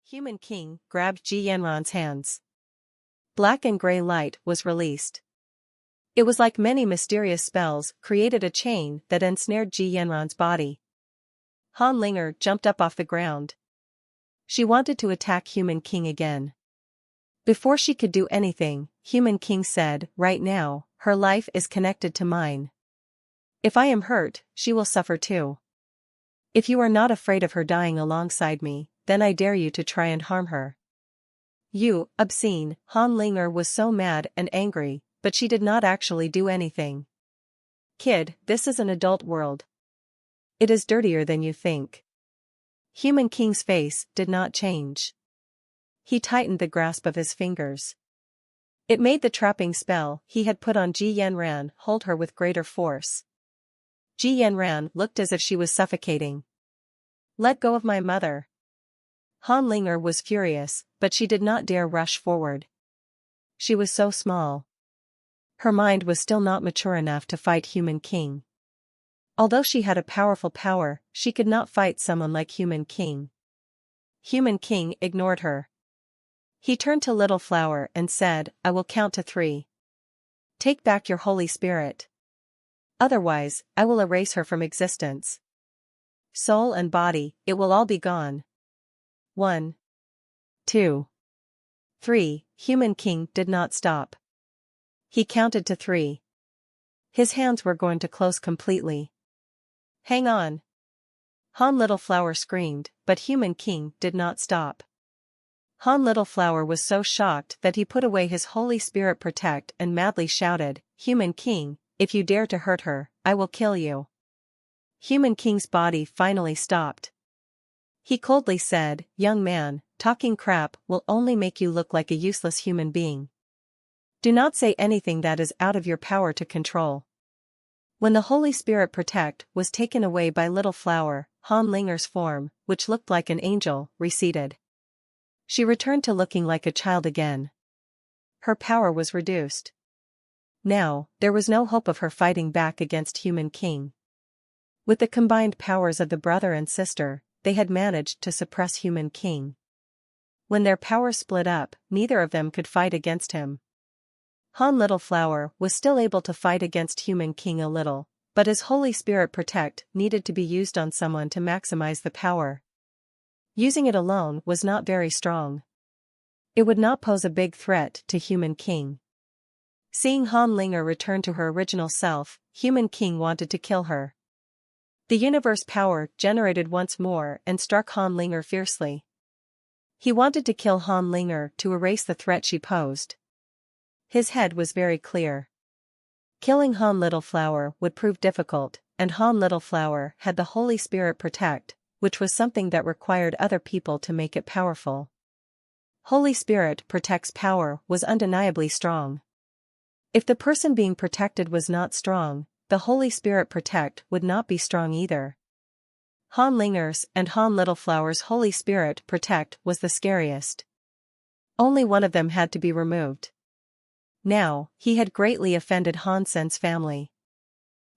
Human King grabbed Ji Yanran's hands. Black and gray light was released. It was like many mysterious spells created a chain that ensnared Ji Yanran's body. Han Linger jumped up off the ground. She wanted to attack Human King again. Before she could do anything, Human King said, "Right now, her life is connected to mine. If I am hurt, she will suffer too. If you are not afraid of her dying alongside me, then I dare you to try and harm her." "You, obscene," Han Linger was so mad and angry, but she did not actually do anything. "Kid, this is an adult world. It is dirtier than you think." Human King's face did not change. He tightened the grasp of his fingers. It made the trapping spell he had put on Ji Yanran hold her with greater force. Ji Yanran looked as if she was suffocating. "Let go of my mother." Han Linger was furious, but she did not dare rush forward. She was so small. Her mind was still not mature enough to fight Human King. Although she had a powerful power, she could not fight someone like Human King. Human King ignored her. He turned to Little Flower and said, "I will count to 3. Take back your Holy Spirit. Otherwise, I will erase her from existence. Soul and body, it will all be gone. 1, 2, 3. Human King did not stop. He counted to 3. His hands were going to close completely. "Hang on!" Han Little Flower screamed, but Human King did not stop. Han Little Flower was so shocked that he put away his Holy Spirit Protect and madly shouted, "Human King, if you dare to hurt her, I will kill you." Human King's body finally stopped. He coldly said, "Young man, talking crap will only make you look like a useless human being. Do not say anything that is out of your power to control." When the Holy Spirit Protect was taken away by Little Flower, Han Linger's form, which looked like an angel, receded. She returned to looking like a child again. Her power was reduced. Now, there was no hope of her fighting back against Human King. With the combined powers of the brother and sister, they had managed to suppress Human King. When their powers split up, neither of them could fight against him. Han Little Flower was still able to fight against Human King a little, but his Holy Spirit Protect needed to be used on someone to maximize the power. Using it alone was not very strong. It would not pose a big threat to Human King. Seeing Han Linger return to her original self, Human King wanted to kill her. The universe power generated once more and struck Han Linger fiercely. He wanted to kill Han Linger to erase the threat she posed. His head was very clear. Killing Han Little Flower would prove difficult, and Han Little Flower had the Holy Spirit Protect, which was something that required other people to make it powerful. Holy Spirit Protect's power was undeniably strong. If the person being protected was not strong, the Holy Spirit Protect would not be strong either. Han Linger's and Han Little Flower's Holy Spirit Protect was the scariest. Only one of them had to be removed. Now, he had greatly offended Han Sen's family.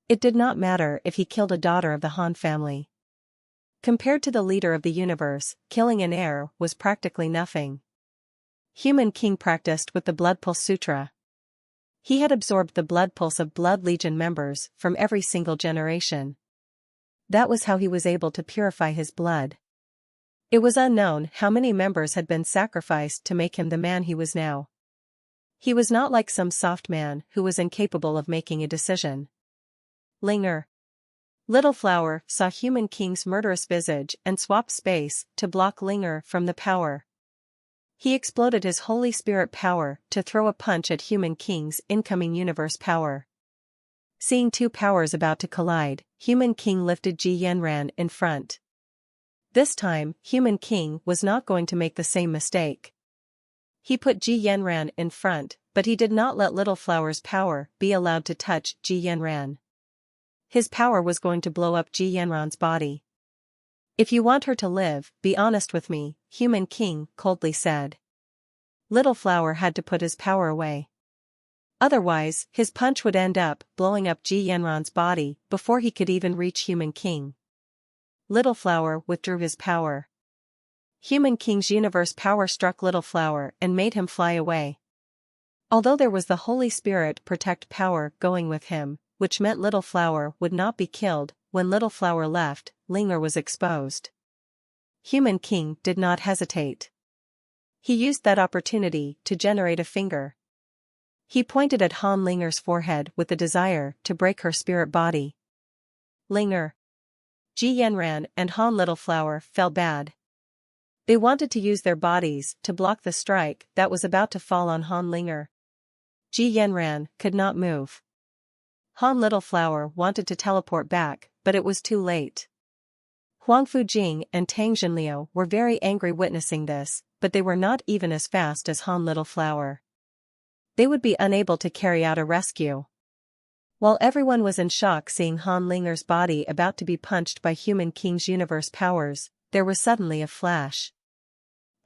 It did not matter if he killed a daughter of the Han family. Compared to the leader of the universe, killing an heir was practically nothing. Human King practiced with the Blood Pulse Sutra. He had absorbed the blood pulse of Blood Legion members from every single generation. That was how he was able to purify his blood. It was unknown how many members had been sacrificed to make him the man he was now. He was not like some soft man who was incapable of making a decision. Linger. Little Flower saw Human King's murderous visage and swapped space to block Linger from the power. He exploded his Holy Spirit power to throw a punch at Human King's incoming universe power. Seeing two powers about to collide, Human King lifted Ji Yanran in front. This time, Human King was not going to make the same mistake. He put Ji Yanran in front, but he did not let Little Flower's power be allowed to touch Ji Yanran. His power was going to blow up Ji Yanran's body. "If you want her to live, be honest with me," Human King coldly said. Little Flower had to put his power away. Otherwise, his punch would end up blowing up Ji Yanran's body before he could even reach Human King. Little Flower withdrew his power. Human King's universe power struck Little Flower and made him fly away. Although there was the Holy Spirit protect power going with him, which meant Little Flower would not be killed, when Little Flower left, Linger was exposed. Human King did not hesitate. He used that opportunity to generate a finger. He pointed at Han Linger's forehead with the desire to break her spirit body. Linger, Ji Yanran and Han Little Flower felt bad. They wanted to use their bodies to block the strike that was about to fall on Han Linger. Ji Yanran could not move. Han Little Flower wanted to teleport back, but it was too late. Huang Fujing and Tang Jinliu were very angry witnessing this, but they were not even as fast as Han Little Flower. They would be unable to carry out a rescue. While everyone was in shock seeing Han Linger's body about to be punched by Human King's universe powers, there was suddenly a flash.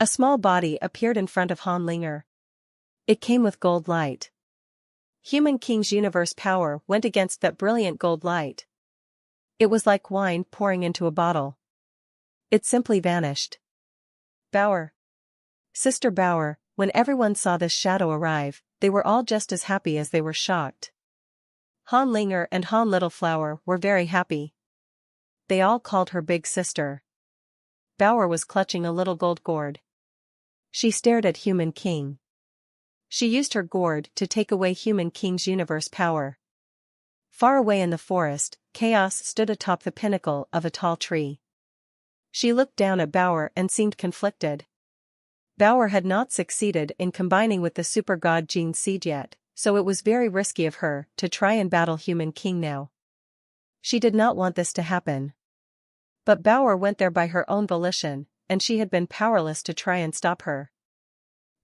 A small body appeared in front of Han Linger. It came with gold light. Human King's universe power went against that brilliant gold light. It was like wine pouring into a bottle. It simply vanished. Bauer. Sister Bauer, when everyone saw this shadow arrive, they were all just as happy as they were shocked. Han Linger and Han Little Flower were very happy. They all called her big sister. Bauer was clutching a little gold gourd. She stared at Human King. She used her gourd to take away Human King's universe power. Far away in the forest, Chaos stood atop the pinnacle of a tall tree. She looked down at Bauer and seemed conflicted. Bauer had not succeeded in combining with the super god Gene Seed yet, so it was very risky of her to try and battle Human King now. She did not want this to happen. But Bauer went there by her own volition, and she had been powerless to try and stop her.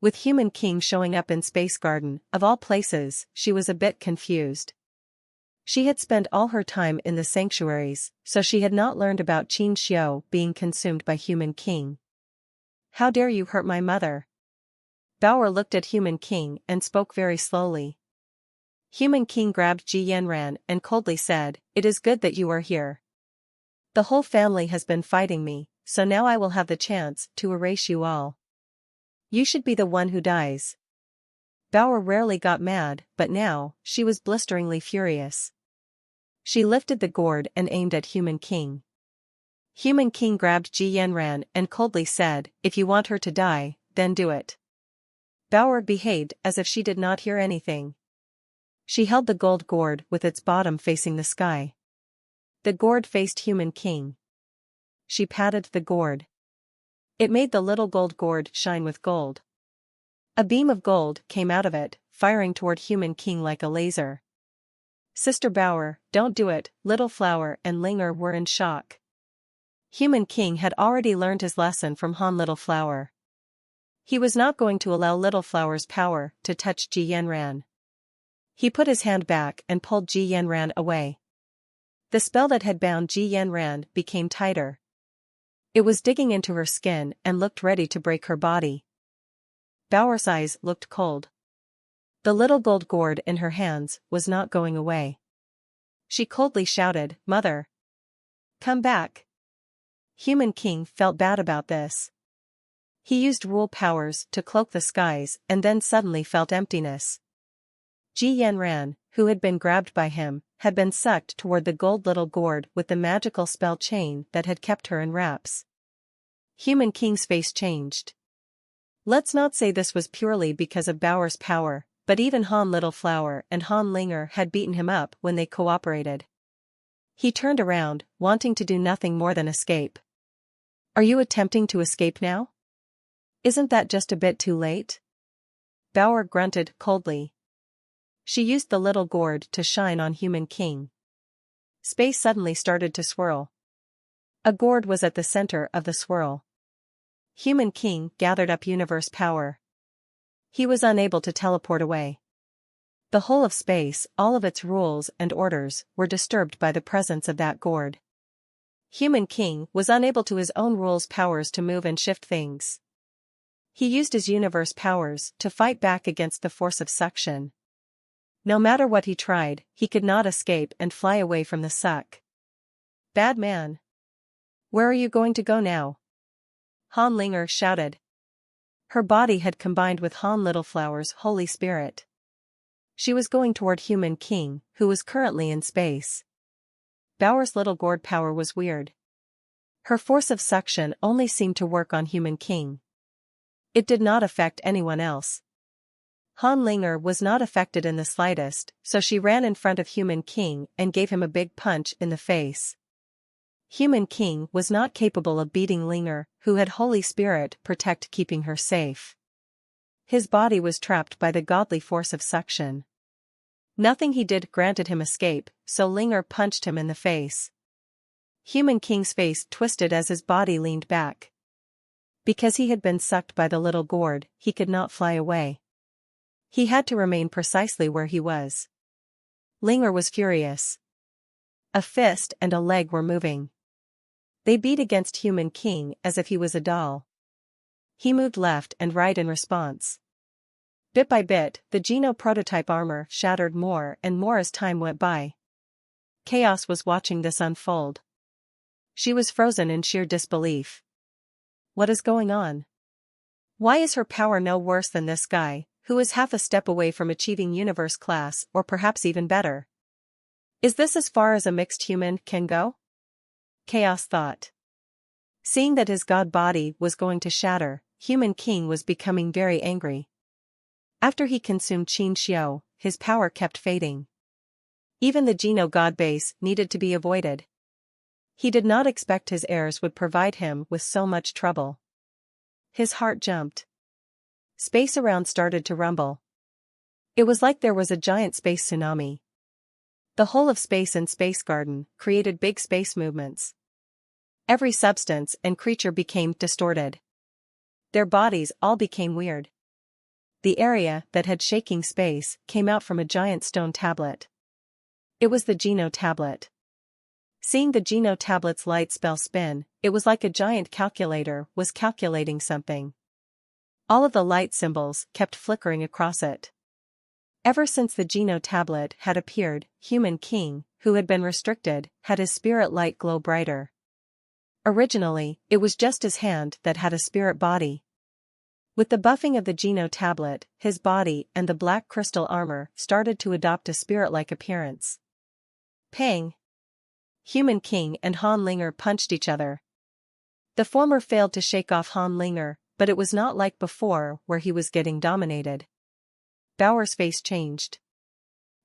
With Human King showing up in Space Garden, of all places, she was a bit confused. She had spent all her time in the sanctuaries, so she had not learned about Qin Xiu being consumed by Human King. How dare you hurt my mother? Bauer looked at Human King and spoke very slowly. Human King grabbed Ji Yanran and coldly said, "It is good that you are here. The whole family has been fighting me, so now I will have the chance to erase you all. You should be the one who dies." Bauer rarely got mad, but now, she was blisteringly furious. She lifted the gourd and aimed at Human King. Human King grabbed Ji Yanran and coldly said, "If you want her to die, then do it." Bauer behaved as if she did not hear anything. She held the gold gourd with its bottom facing the sky. The gourd faced Human King. She patted the gourd. It made the little gold gourd shine with gold. A beam of gold came out of it, firing toward Human King like a laser. Sister Bauer, don't do it, Little Flower and Linger were in shock. Human King had already learned his lesson from Han Little Flower. He was not going to allow Little Flower's power to touch Ji Yanran. He put his hand back and pulled Ji Yanran away. The spell that had bound Ji Yanran became tighter. It was digging into her skin and looked ready to break her body. Bauer's eyes looked cold. The little gold gourd in her hands was not going away. She coldly shouted, "Mother! Come back!" Human King felt bad about this. He used rule powers to cloak the skies and then suddenly felt emptiness. Ji Yanran, who had been grabbed by him, had been sucked toward the gold little gourd with the magical spell chain that had kept her in wraps. Human King's face changed. Let's not say this was purely because of Bauer's power, but even Han Little Flower and Han Linger had beaten him up when they cooperated. He turned around, wanting to do nothing more than escape. "Are you attempting to escape now? Isn't that just a bit too late?" Bauer grunted coldly. She used the little gourd to shine on Human King. Space suddenly started to swirl. A gourd was at the center of the swirl. Human King gathered up universe power. He was unable to teleport away. The whole of space, all of its rules and orders, were disturbed by the presence of that gourd. Human King was unable to his own rules powers to move and shift things. He used his universe powers to fight back against the force of suction. No matter what he tried, he could not escape and fly away from the suck. "Bad man. Where are you going to go now?" Han Linger shouted. Her body had combined with Han Littleflower's Holy Spirit. She was going toward Human King, who was currently in space. Bauer's little gourd power was weird. Her force of suction only seemed to work on Human King. It did not affect anyone else. Han Linger was not affected in the slightest, so she ran in front of Human King and gave him a big punch in the face. Human King was not capable of beating Linger, who had Holy Spirit protect keeping her safe. His body was trapped by the godly force of suction. Nothing he did granted him escape, so Linger punched him in the face. Human King's face twisted as his body leaned back. Because he had been sucked by the little gourd, he could not fly away. He had to remain precisely where he was. Linger was furious. A fist and a leg were moving. They beat against Human King as if he was a doll. He moved left and right in response. Bit by bit, the Geno prototype armor shattered more and more as time went by. Chaos was watching this unfold. She was frozen in sheer disbelief. What is going on? Why is her power no worse than this guy, who is half a step away from achieving universe class or perhaps even better? Is this as far as a mixed human can go? Chaos thought. Seeing that his god body was going to shatter, Human King was becoming very angry. After he consumed Qin Xiu, his power kept fading. Even the Geno god base needed to be avoided. He did not expect his heirs would provide him with so much trouble. His heart jumped. Space around started to rumble. It was like there was a giant space tsunami. The whole of space and Space Garden created big space movements. Every substance and creature became distorted. Their bodies all became weird. The area that had shaking space came out from a giant stone tablet. It was the Geno tablet. Seeing the Geno tablet's light spell spin, it was like a giant calculator was calculating something. All of the light symbols kept flickering across it. Ever since the Geno tablet had appeared, Human King, who had been restricted, had his spirit light glow brighter. Originally, it was just his hand that had a spirit body. With the buffing of the Geno tablet, his body and the black crystal armor started to adopt a spirit-like appearance. Pang! Human King and Han Linger punched each other. The former failed to shake off Han Linger, but it was not like before where he was getting dominated. Bauer's face changed.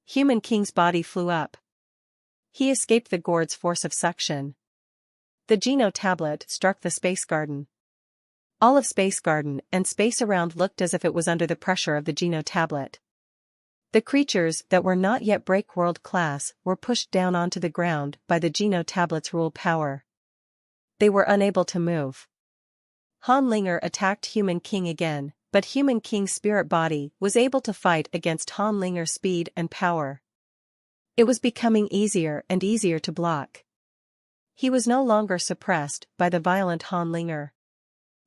Human King's body flew up. He escaped the gourd's force of suction. The Geno tablet struck the Space Garden. All of Space Garden and space around looked as if it was under the pressure of the Geno tablet. The creatures that were not yet break world class were pushed down onto the ground by the Geno tablet's rule power. They were unable to move. Han Linger attacked Human King again, but Human King's spirit body was able to fight against Han Linger's speed and power. It was becoming easier and easier to block. He was no longer suppressed by the violent Han Linger.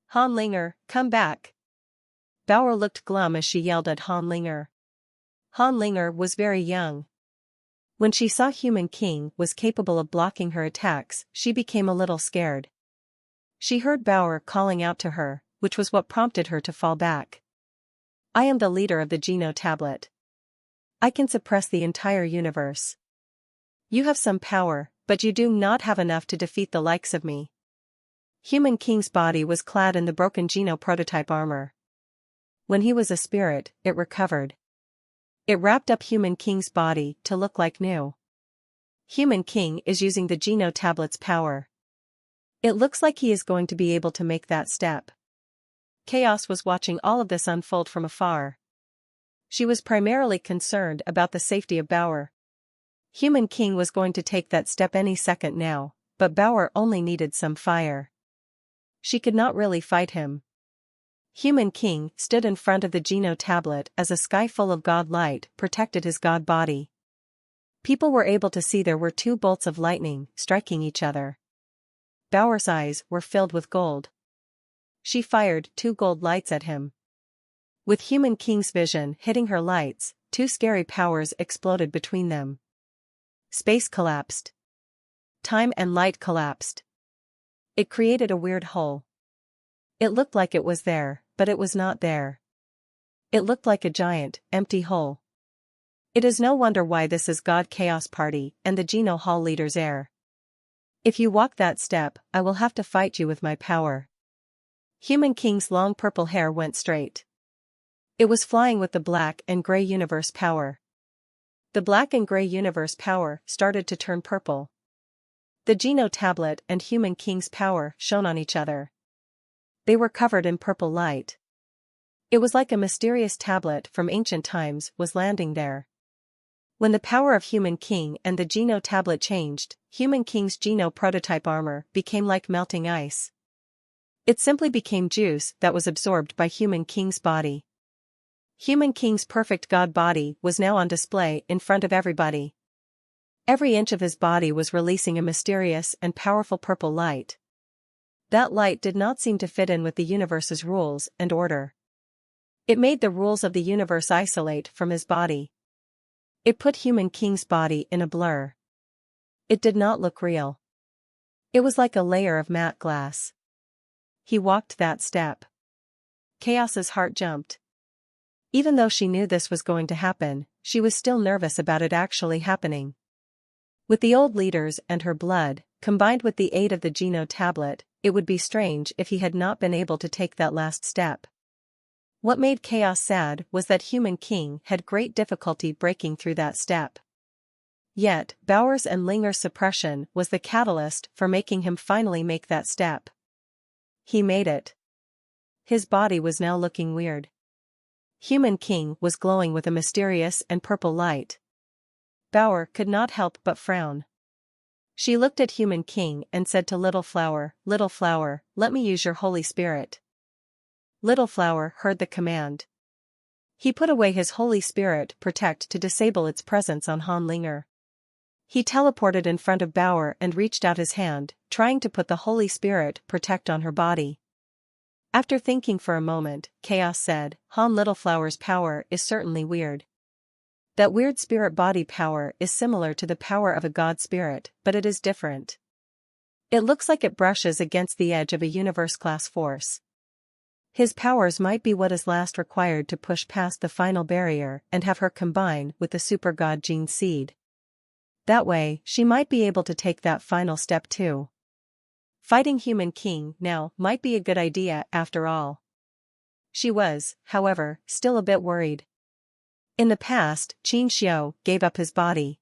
Han Linger, come back! Bauer looked glum as she yelled at Han Linger. Han Linger was very young. When she saw Human King was capable of blocking her attacks, she became a little scared. She heard Bauer calling out to her, which was what prompted her to fall back. I am the leader of the Geno tablet. I can suppress the entire universe. You have some power, but you do not have enough to defeat the likes of me. Human King's body was clad in the broken Geno prototype armor. When he was a spirit, it recovered. It wrapped up Human King's body to look like new. Human King is using the Geno tablet's power. It looks like he is going to be able to make that step. Chaos was watching all of this unfold from afar. She was primarily concerned about the safety of Bauer. Human King was going to take that step any second now, but Bauer only needed some fire. She could not really fight him. Human King stood in front of the Geno tablet as a sky full of god light protected his god body. People were able to see there were two bolts of lightning striking each other. Bauer's eyes were filled with gold. She fired two gold lights at him. With Human King's vision hitting her lights, two scary powers exploded between them. Space collapsed. Time and light collapsed. It created a weird hole. It looked like it was there, but it was not there. It looked like a giant, empty hole. It is no wonder why this is God Chaos Party and the Geno Hall leader's heir. If you walk that step, I will have to fight you with my power. Human King's long purple hair went straight. It was flying with the black and gray universe power. The black and gray universe power started to turn purple. The Geno tablet and Human King's power shone on each other. They were covered in purple light. It was like a mysterious tablet from ancient times was landing there. When the power of Human King and the Geno tablet changed, Human King's Geno prototype armor became like melting ice. It simply became juice that was absorbed by Human King's body. Human King's perfect god body was now on display in front of everybody. Every inch of his body was releasing a mysterious and powerful purple light. That light did not seem to fit in with the universe's rules and order. It made the rules of the universe isolate from his body. It put Human King's body in a blur. It did not look real. It was like a layer of matte glass. He walked that step. Chaos's heart jumped. Even though she knew this was going to happen, she was still nervous about it actually happening. With the old leaders and her blood, combined with the aid of the Geno tablet, it would be strange if he had not been able to take that last step. What made Chaos sad was that Human King had great difficulty breaking through that step. Yet, Bowers and Linger's suppression was the catalyst for making him finally make that step. He made it. His body was now looking weird. Human King was glowing with a mysterious and purple light. Bower could not help but frown. She looked at Human King and said to Little Flower, let me use your Holy Spirit. Little Flower heard the command. He put away his Holy Spirit protect to disable its presence on Han Linger. He teleported in front of Bower and reached out his hand, trying to put the Holy Spirit protect on her body. After thinking for a moment, Chaos said, Han Littleflower's power is certainly weird. That weird spirit body power is similar to the power of a god spirit, but it is different. It looks like it brushes against the edge of a universe-class force. His powers might be what is last required to push past the final barrier and have her combine with the super god gene seed. That way, she might be able to take that final step too. Fighting Human King now might be a good idea after all. She was, however, still a bit worried. In the past, Qin Xiu gave up his body.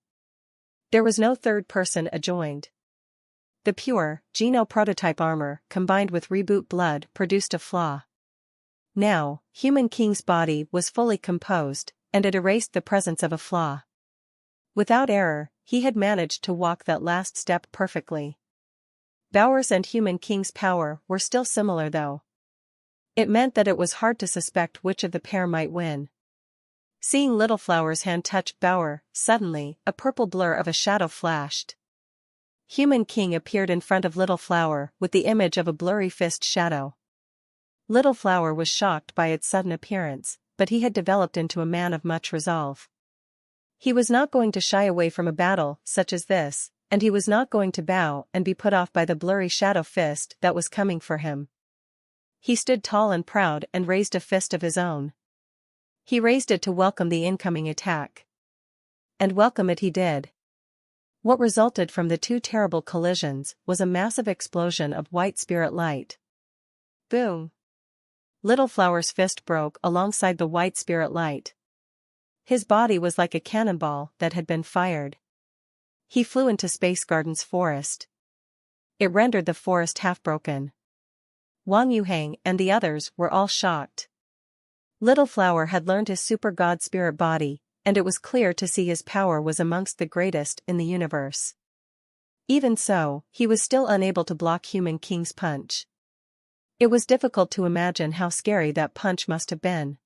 There was no third person adjoined. The pure, Geno prototype armor combined with reboot blood produced a flaw. Now, Human King's body was fully composed, and it erased the presence of a flaw. Without error, he had managed to walk that last step perfectly. Bowers and Human King's power were still similar though. It meant that it was hard to suspect which of the pair might win. Seeing Little Flower's hand touch Bower, suddenly, a purple blur of a shadow flashed. Human King appeared in front of Little Flower with the image of a blurry fist shadow. Little Flower was shocked by its sudden appearance, but he had developed into a man of much resolve. He was not going to shy away from a battle such as this, and he was not going to bow and be put off by the blurry shadow fist that was coming for him. He stood tall and proud and raised a fist of his own. He raised it to welcome the incoming attack. And welcome it he did. What resulted from the two terrible collisions was a massive explosion of white spirit light. Boom! Little Flower's fist broke alongside the white spirit light. His body was like a cannonball that had been fired. He flew into Space Garden's forest. It rendered the forest half-broken. Wang Yuhang and the others were all shocked. Little Flower had learned his super god spirit body, and it was clear to see his power was amongst the greatest in the universe. Even so, he was still unable to block Human King's punch. It was difficult to imagine how scary that punch must have been.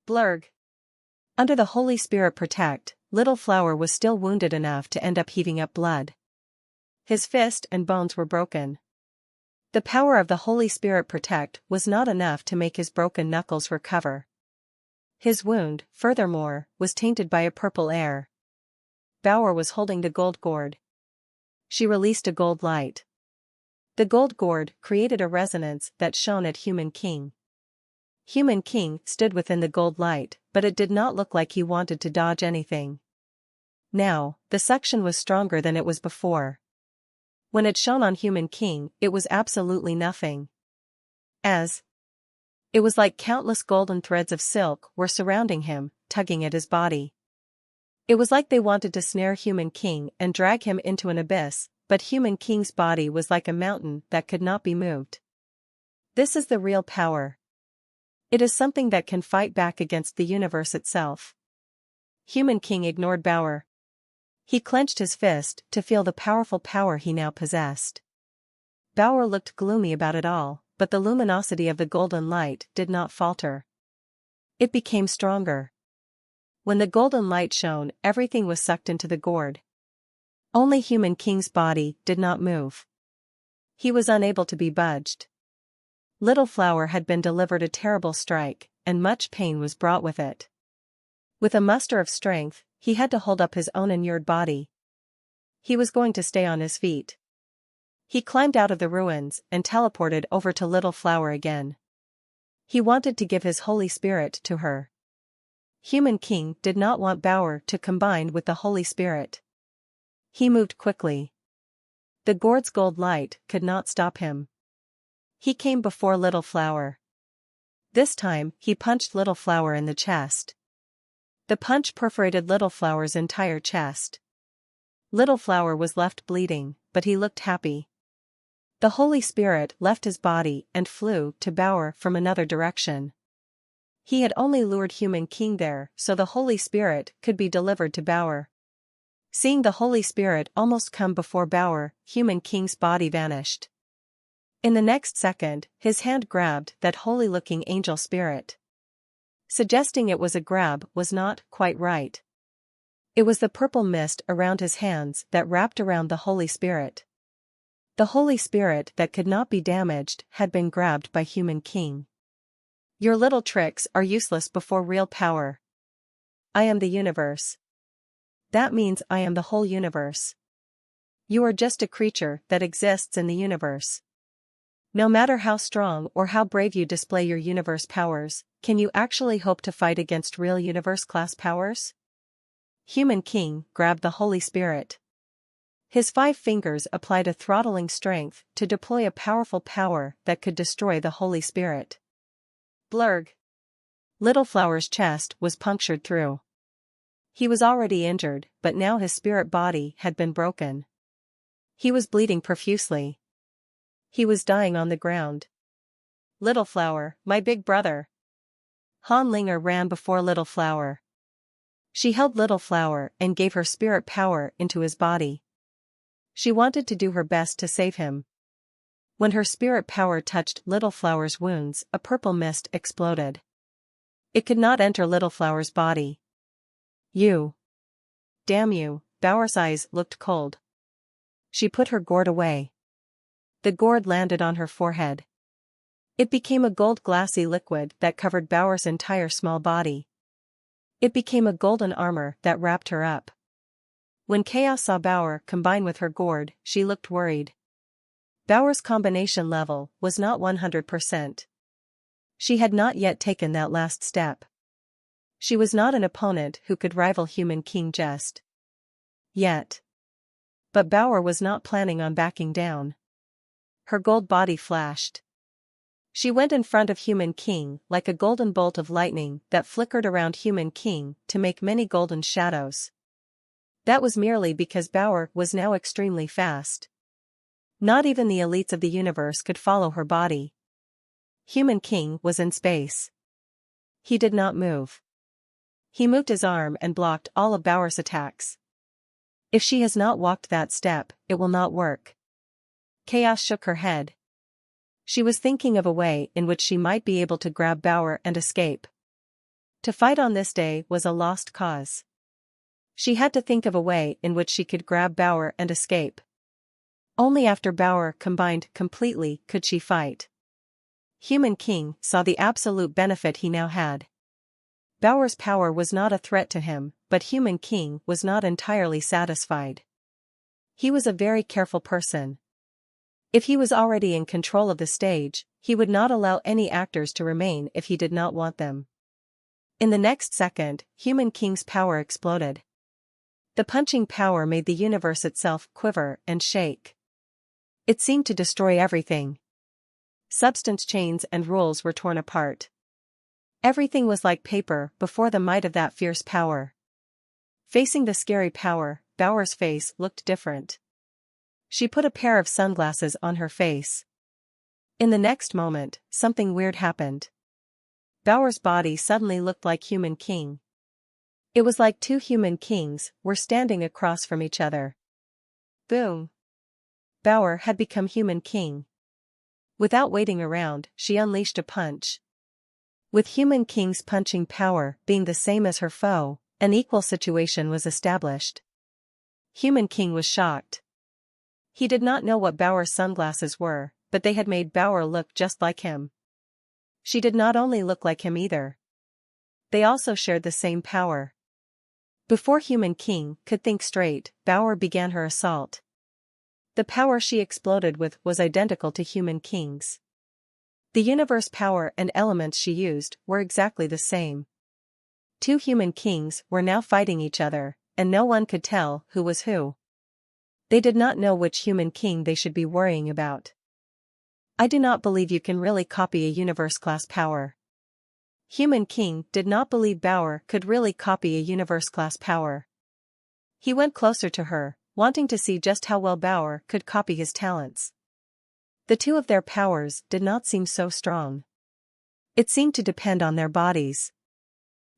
Blurg. Under the Holy Spirit protect, Little Flower was still wounded enough to end up heaving up blood. His fist and bones were broken. The power of the Holy Spirit protect was not enough to make his broken knuckles recover. His wound, furthermore, was tainted by a purple air. Bower was holding the gold gourd. She released a gold light. The gold gourd created a resonance that shone at Human King. Human King stood within the gold light, but it did not look like he wanted to dodge anything. Now, the suction was stronger than it was before. When it shone on Human King, it was absolutely nothing. It was like countless golden threads of silk were surrounding him, tugging at his body. It was like they wanted to snare Human King and drag him into an abyss, but Human King's body was like a mountain that could not be moved. This is the real power. It is something that can fight back against the universe itself. Human King ignored Bauer. He clenched his fist to feel the powerful power he now possessed. Bauer looked gloomy about it all, but the luminosity of the golden light did not falter. It became stronger. When the golden light shone, everything was sucked into the gourd. Only Human King's body did not move. He was unable to be budged. Little Flower had been delivered a terrible strike, and much pain was brought with it. With a muster of strength, he had to hold up his own inured body. He was going to stay on his feet. He climbed out of the ruins and teleported over to Little Flower again. He wanted to give his Holy Spirit to her. Human King did not want Bauer to combine with the Holy Spirit. He moved quickly. The gourd's gold light could not stop him. He came before Little Flower. This time, he punched Little Flower in the chest. The punch perforated Little Flower's entire chest. Little Flower was left bleeding, but he looked happy. The Holy Spirit left his body and flew to Bauer from another direction. He had only lured Human King there so the Holy Spirit could be delivered to Bauer. Seeing the Holy Spirit almost come before Bauer, Human King's body vanished. In the next second, his hand grabbed that holy-looking angel spirit. Suggesting it was a grab was not quite right. It was the purple mist around his hands that wrapped around the Holy Spirit. The Holy Spirit that could not be damaged had been grabbed by Human King. Your little tricks are useless before real power. I am the universe. That means I am the whole universe. You are just a creature that exists in the universe. No matter how strong or how brave you display your universe powers, can you actually hope to fight against real universe-class powers? Human King grabbed the Holy Spirit. His 5 fingers applied a throttling strength to deploy a powerful power that could destroy the Holy Spirit. Blurg. Little Flower's chest was punctured through. He was already injured, but now his spirit body had been broken. He was bleeding profusely. He was dying on the ground. Little Flower, my big brother. Han Linger ran before Little Flower. She held Little Flower and gave her spirit power into his body. She wanted to do her best to save him. When her spirit power touched Little Flower's wounds, a purple mist exploded. It could not enter Little Flower's body. You. Damn you, Bauer's eyes looked cold. She put her gourd away. The gourd landed on her forehead. It became a gold glassy liquid that covered Bauer's entire small body. It became a golden armor that wrapped her up. When Chaos saw Bauer combine with her gourd, she looked worried. Bauer's combination level was not 100%. She had not yet taken that last step. She was not an opponent who could rival Human King just yet. But Bauer was not planning on backing down. Her gold body flashed. She went in front of Human King like a golden bolt of lightning that flickered around Human King to make many golden shadows. That was merely because Bauer was now extremely fast. Not even the elites of the universe could follow her body. Human King was in space. He did not move. He moved his arm and blocked all of Bauer's attacks. If she has not walked that step, it will not work. Chaos shook her head. She was thinking of a way in which she might be able to grab Bauer and escape. To fight on this day was a lost cause. She had to think of a way in which she could grab Bauer and escape. Only after Bauer combined completely could she fight. Human King saw the absolute benefit he now had. Bauer's power was not a threat to him, but Human King was not entirely satisfied. He was a very careful person. If he was already in control of the stage, he would not allow any actors to remain if he did not want them. In the next second, Human King's power exploded. The punching power made the universe itself quiver and shake. It seemed to destroy everything. Substance chains and rules were torn apart. Everything was like paper before the might of that fierce power. Facing the scary power, Bauer's face looked different. She put a pair of sunglasses on her face. In the next moment, something weird happened. Bauer's body suddenly looked like Human King. It was like two Human Kings were standing across from each other. Boom! Bauer had become Human King. Without waiting around, she unleashed a punch. With Human King's punching power being the same as her foe, an equal situation was established. Human King was shocked. He did not know what Bauer's sunglasses were, but they had made Bauer look just like him. She did not only look like him either. They also shared the same power. Before Human King could think straight, Bauer began her assault. The power she exploded with was identical to Human King's. The universe power and elements she used were exactly the same. Two Human Kings were now fighting each other, and no one could tell who was who. They did not know which Human King they should be worrying about. I do not believe you can really copy a universe-class power. Human King did not believe Bauer could really copy a universe-class power. He went closer to her, wanting to see just how well Bauer could copy his talents. The two of their powers did not seem so strong. It seemed to depend on their bodies.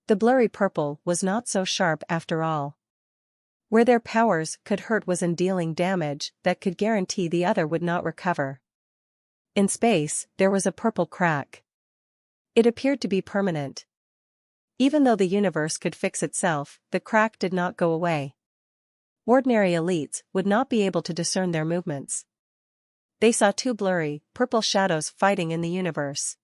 The blurry purple was not so sharp after all. Where their powers could hurt was in dealing damage that could guarantee the other would not recover. In space, there was a purple crack. It appeared to be permanent. Even though the universe could fix itself, the crack did not go away. Ordinary elites would not be able to discern their movements. They saw two blurry, purple shadows fighting in the universe.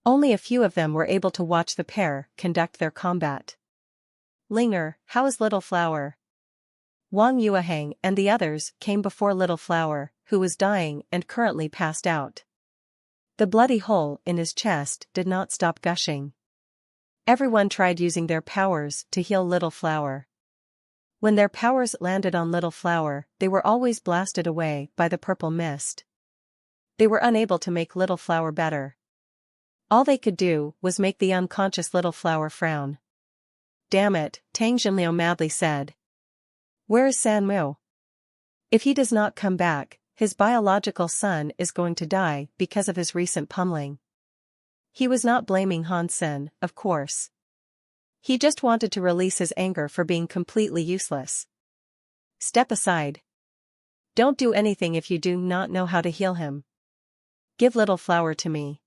Only a few of them were able to watch the pair conduct their combat. Linger, how is Little Flower? Wang Yuehang and the others came before Little Flower, who was dying and currently passed out. The bloody hole in his chest did not stop gushing. Everyone tried using their powers to heal Little Flower. When their powers landed on Little Flower, they were always blasted away by the purple mist. They were unable to make Little Flower better. All they could do was make the unconscious Little Flower frown. Damn it, Tang Jinliu madly said. Where is San Mu? If he does not come back, his biological son is going to die because of his recent pummeling. He was not blaming Han Sen, of course. He just wanted to release his anger for being completely useless. Step aside. Don't do anything if you do not know how to heal him. Give Little Flower to me.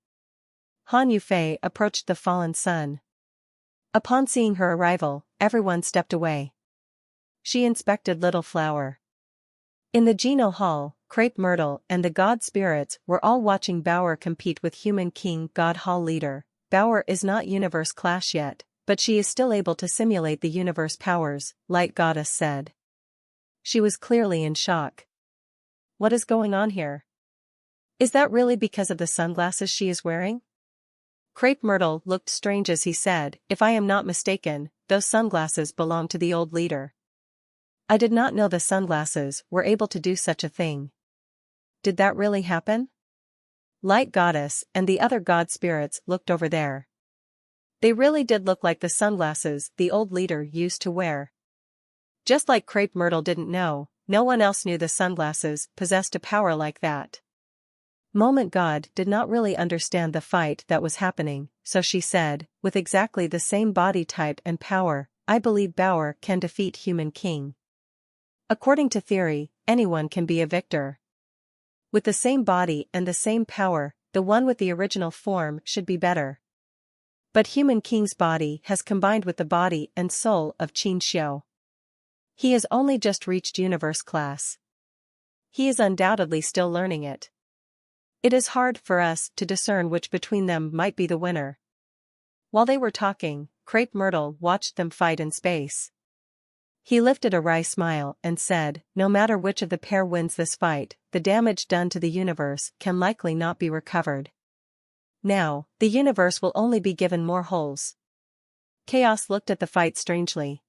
Han Yufei approached the fallen son. Upon seeing her arrival, everyone stepped away. She inspected Little Flower. In the Geno Hall, Crepe Myrtle and the God Spirits were all watching Bauer compete with Human King God Hall leader. Bauer is not universe class yet, but she is still able to simulate the universe powers, Light Goddess said. She was clearly in shock. What is going on here? Is that really because of the sunglasses she is wearing? Crepe Myrtle looked strange as he said, if I am not mistaken, those sunglasses belong to the old leader. I did not know the sunglasses were able to do such a thing. Did that really happen? Light Goddess and the other God Spirits looked over there. They really did look like the sunglasses the old leader used to wear. Just like Crepe Myrtle didn't know, no one else knew the sunglasses possessed a power like that. Moment God did not really understand the fight that was happening, so she said, with exactly the same body type and power, I believe Bauer can defeat Human King. According to theory, anyone can be a victor. With the same body and the same power, the one with the original form should be better. But Human King's body has combined with the body and soul of Qin Xiu. He has only just reached universe class. He is undoubtedly still learning it. It is hard for us to discern which between them might be the winner. While they were talking, Crepe Myrtle watched them fight in space. He lifted a wry smile and said, no matter which of the pair wins this fight, the damage done to the universe can likely not be recovered. Now, the universe will only be given more holes. Chaos looked at the fight strangely.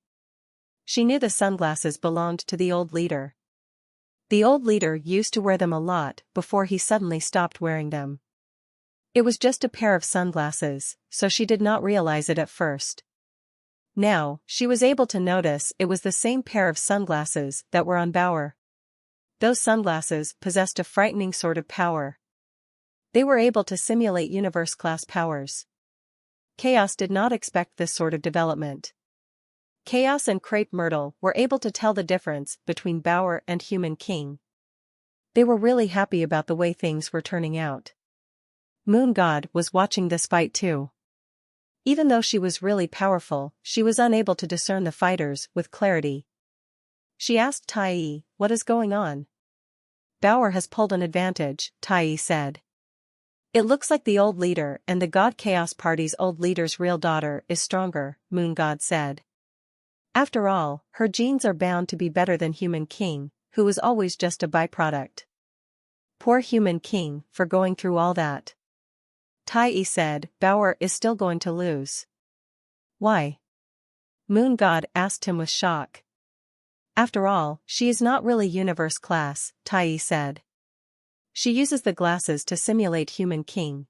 She knew the sunglasses belonged to the old leader. The old leader used to wear them a lot before he suddenly stopped wearing them. It was just a pair of sunglasses, so she did not realize it at first. Now, she was able to notice it was the same pair of sunglasses that were on Bauer. Those sunglasses possessed a frightening sort of power. They were able to simulate universe-class powers. Chaos did not expect this sort of development. Chaos and Crepe Myrtle were able to tell the difference between Bauer and Human King. They were really happy about the way things were turning out. Moon God was watching this fight too. Even though she was really powerful, she was unable to discern the fighters with clarity. She asked Tai, what is going on? Bauer has pulled an advantage, Tai said. It looks like the old leader and the God Chaos Party's old leader's real daughter is stronger, Moon God said. After all, her genes are bound to be better than Human King, who was always just a byproduct. Poor Human King for going through all that. Tai said, Bauer is still going to lose. Why? Moon God asked him with shock. After all, she is not really universe class, Tai said. She uses the glasses to simulate Human King.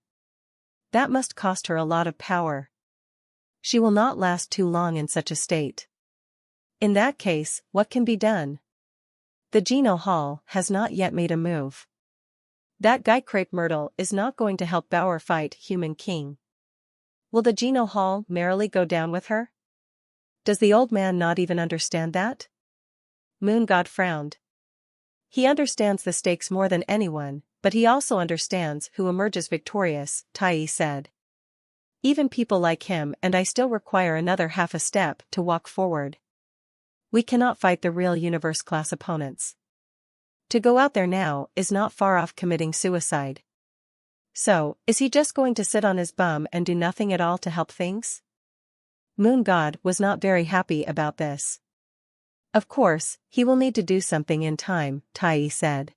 That must cost her a lot of power. She will not last too long in such a state. In that case, what can be done? The Geno Hall has not yet made a move. That guy Crepe Myrtle is not going to help Bauer fight Human King. Will the Geno Hall merrily go down with her? Does the old man not even understand that? Moon God frowned. He understands the stakes more than anyone, but he also understands who emerges victorious, Tai said. Even people like him and I still require another half a step to walk forward. We cannot fight the real universe-class opponents. To go out there now is not far off committing suicide. So, is he just going to sit on his bum and do nothing at all to help things? Moon God was not very happy about this. Of course, he will need to do something in time, Tai said.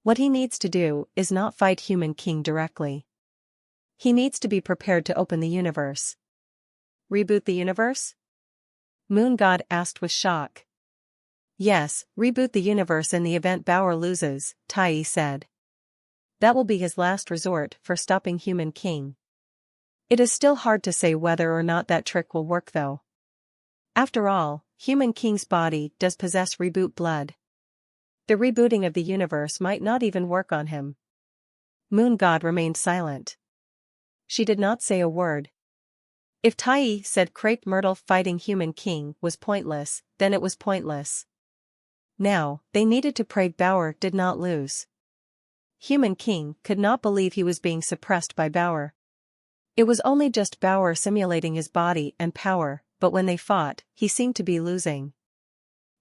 What he needs to do is not fight Human King directly. He needs to be prepared to open the universe. Reboot the universe? Moon God asked with shock. Yes, reboot the universe in the event Bauer loses, Tai said. That will be his last resort for stopping Human King. It is still hard to say whether or not that trick will work though. After all, Human King's body does possess reboot blood. The rebooting of the universe might not even work on him. Moon God remained silent. She did not say a word. If Tai said Crepe Myrtle fighting Human King was pointless, then it was pointless. Now, they needed to pray Bauer did not lose. Human King could not believe he was being suppressed by Bauer. It was only just Bauer simulating his body and power, but when they fought, he seemed to be losing.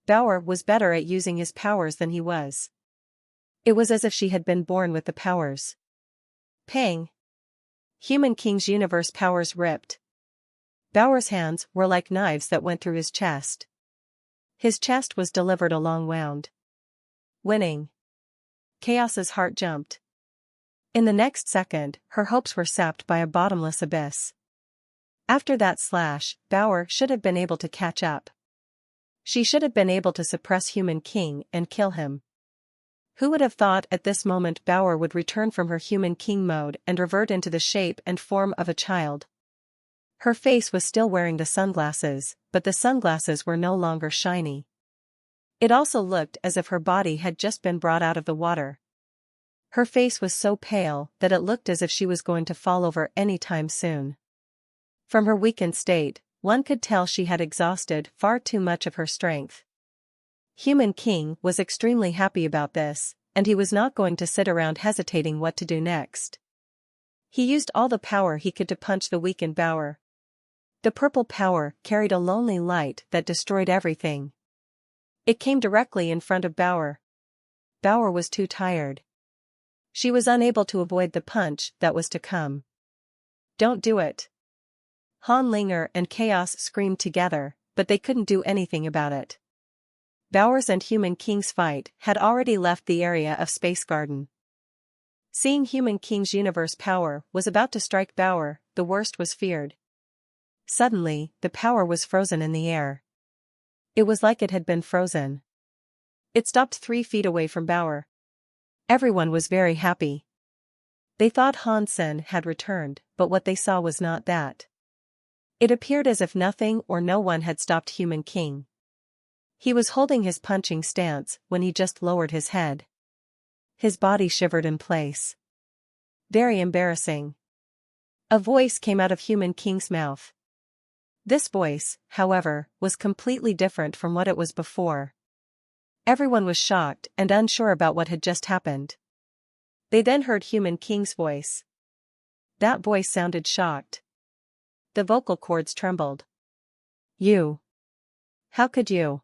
Bauer was better at using his powers than he was. It was as if she had been born with the powers. Pang! Human King's universe powers ripped. Bauer's hands were like knives that went through his chest. His chest was delivered a long wound. Winning. Chaos's heart jumped. In the next second, her hopes were sapped by a bottomless abyss. After that slash, Bauer should have been able to catch up. She should have been able to suppress Human King and kill him. Who would have thought at this moment Bauer would return from her Human King mode and revert into the shape and form of a child? Her face was still wearing the sunglasses, but the sunglasses were no longer shiny. It also looked as if her body had just been brought out of the water. Her face was so pale that it looked as if she was going to fall over any time soon. From her weakened state, one could tell she had exhausted far too much of her strength. Human King was extremely happy about this, and he was not going to sit around hesitating what to do next. He used all the power he could to punch the weakened Bauer. The purple power carried a lonely light that destroyed everything. It came directly in front of Bauer. Bauer was too tired. She was unable to avoid the punch that was to come. Don't do it. Han Linger and Chaos screamed together, but they couldn't do anything about it. Bowers and Human King's fight had already left the area of Space Garden. Seeing Human King's universe power was about to strike Bower, the worst was feared. Suddenly, the power was frozen in the air. It was like it had been frozen. It stopped 3 feet away from Bower. Everyone was very happy. They thought Han Sen had returned, but what they saw was not that. It appeared as if nothing or no one had stopped Human King. He was holding his punching stance when he just lowered his head. His body shivered in place. Very embarrassing. A voice came out of Human King's mouth. This voice, however, was completely different from what it was before. Everyone was shocked and unsure about what had just happened. They then heard Human King's voice. That voice sounded shocked. The vocal cords trembled. You. How could you?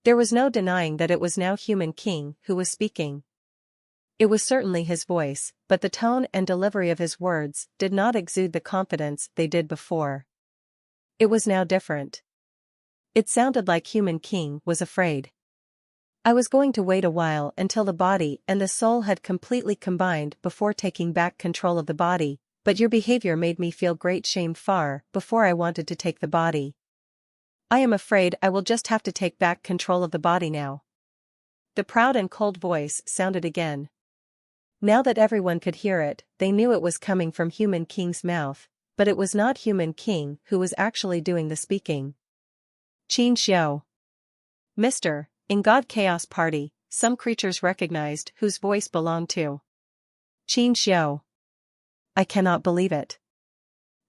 There was no denying that it was now Human King who was speaking. It was certainly his voice, but the tone and delivery of his words did not exude the confidence they did before. It was now different. It sounded like Human King was afraid. I was going to wait a while until the body and the soul had completely combined before taking back control of the body, but your behavior made me feel great shame far before I wanted to take the body. I am afraid I will just have to take back control of the body now. The proud and cold voice sounded again. Now that everyone could hear it, they knew it was coming from Human King's mouth, but it was not Human King who was actually doing the speaking. Qin Xiao. Mr. In God Chaos Party, some creatures recognized whose voice belonged to Qin Xiao. I cannot believe it.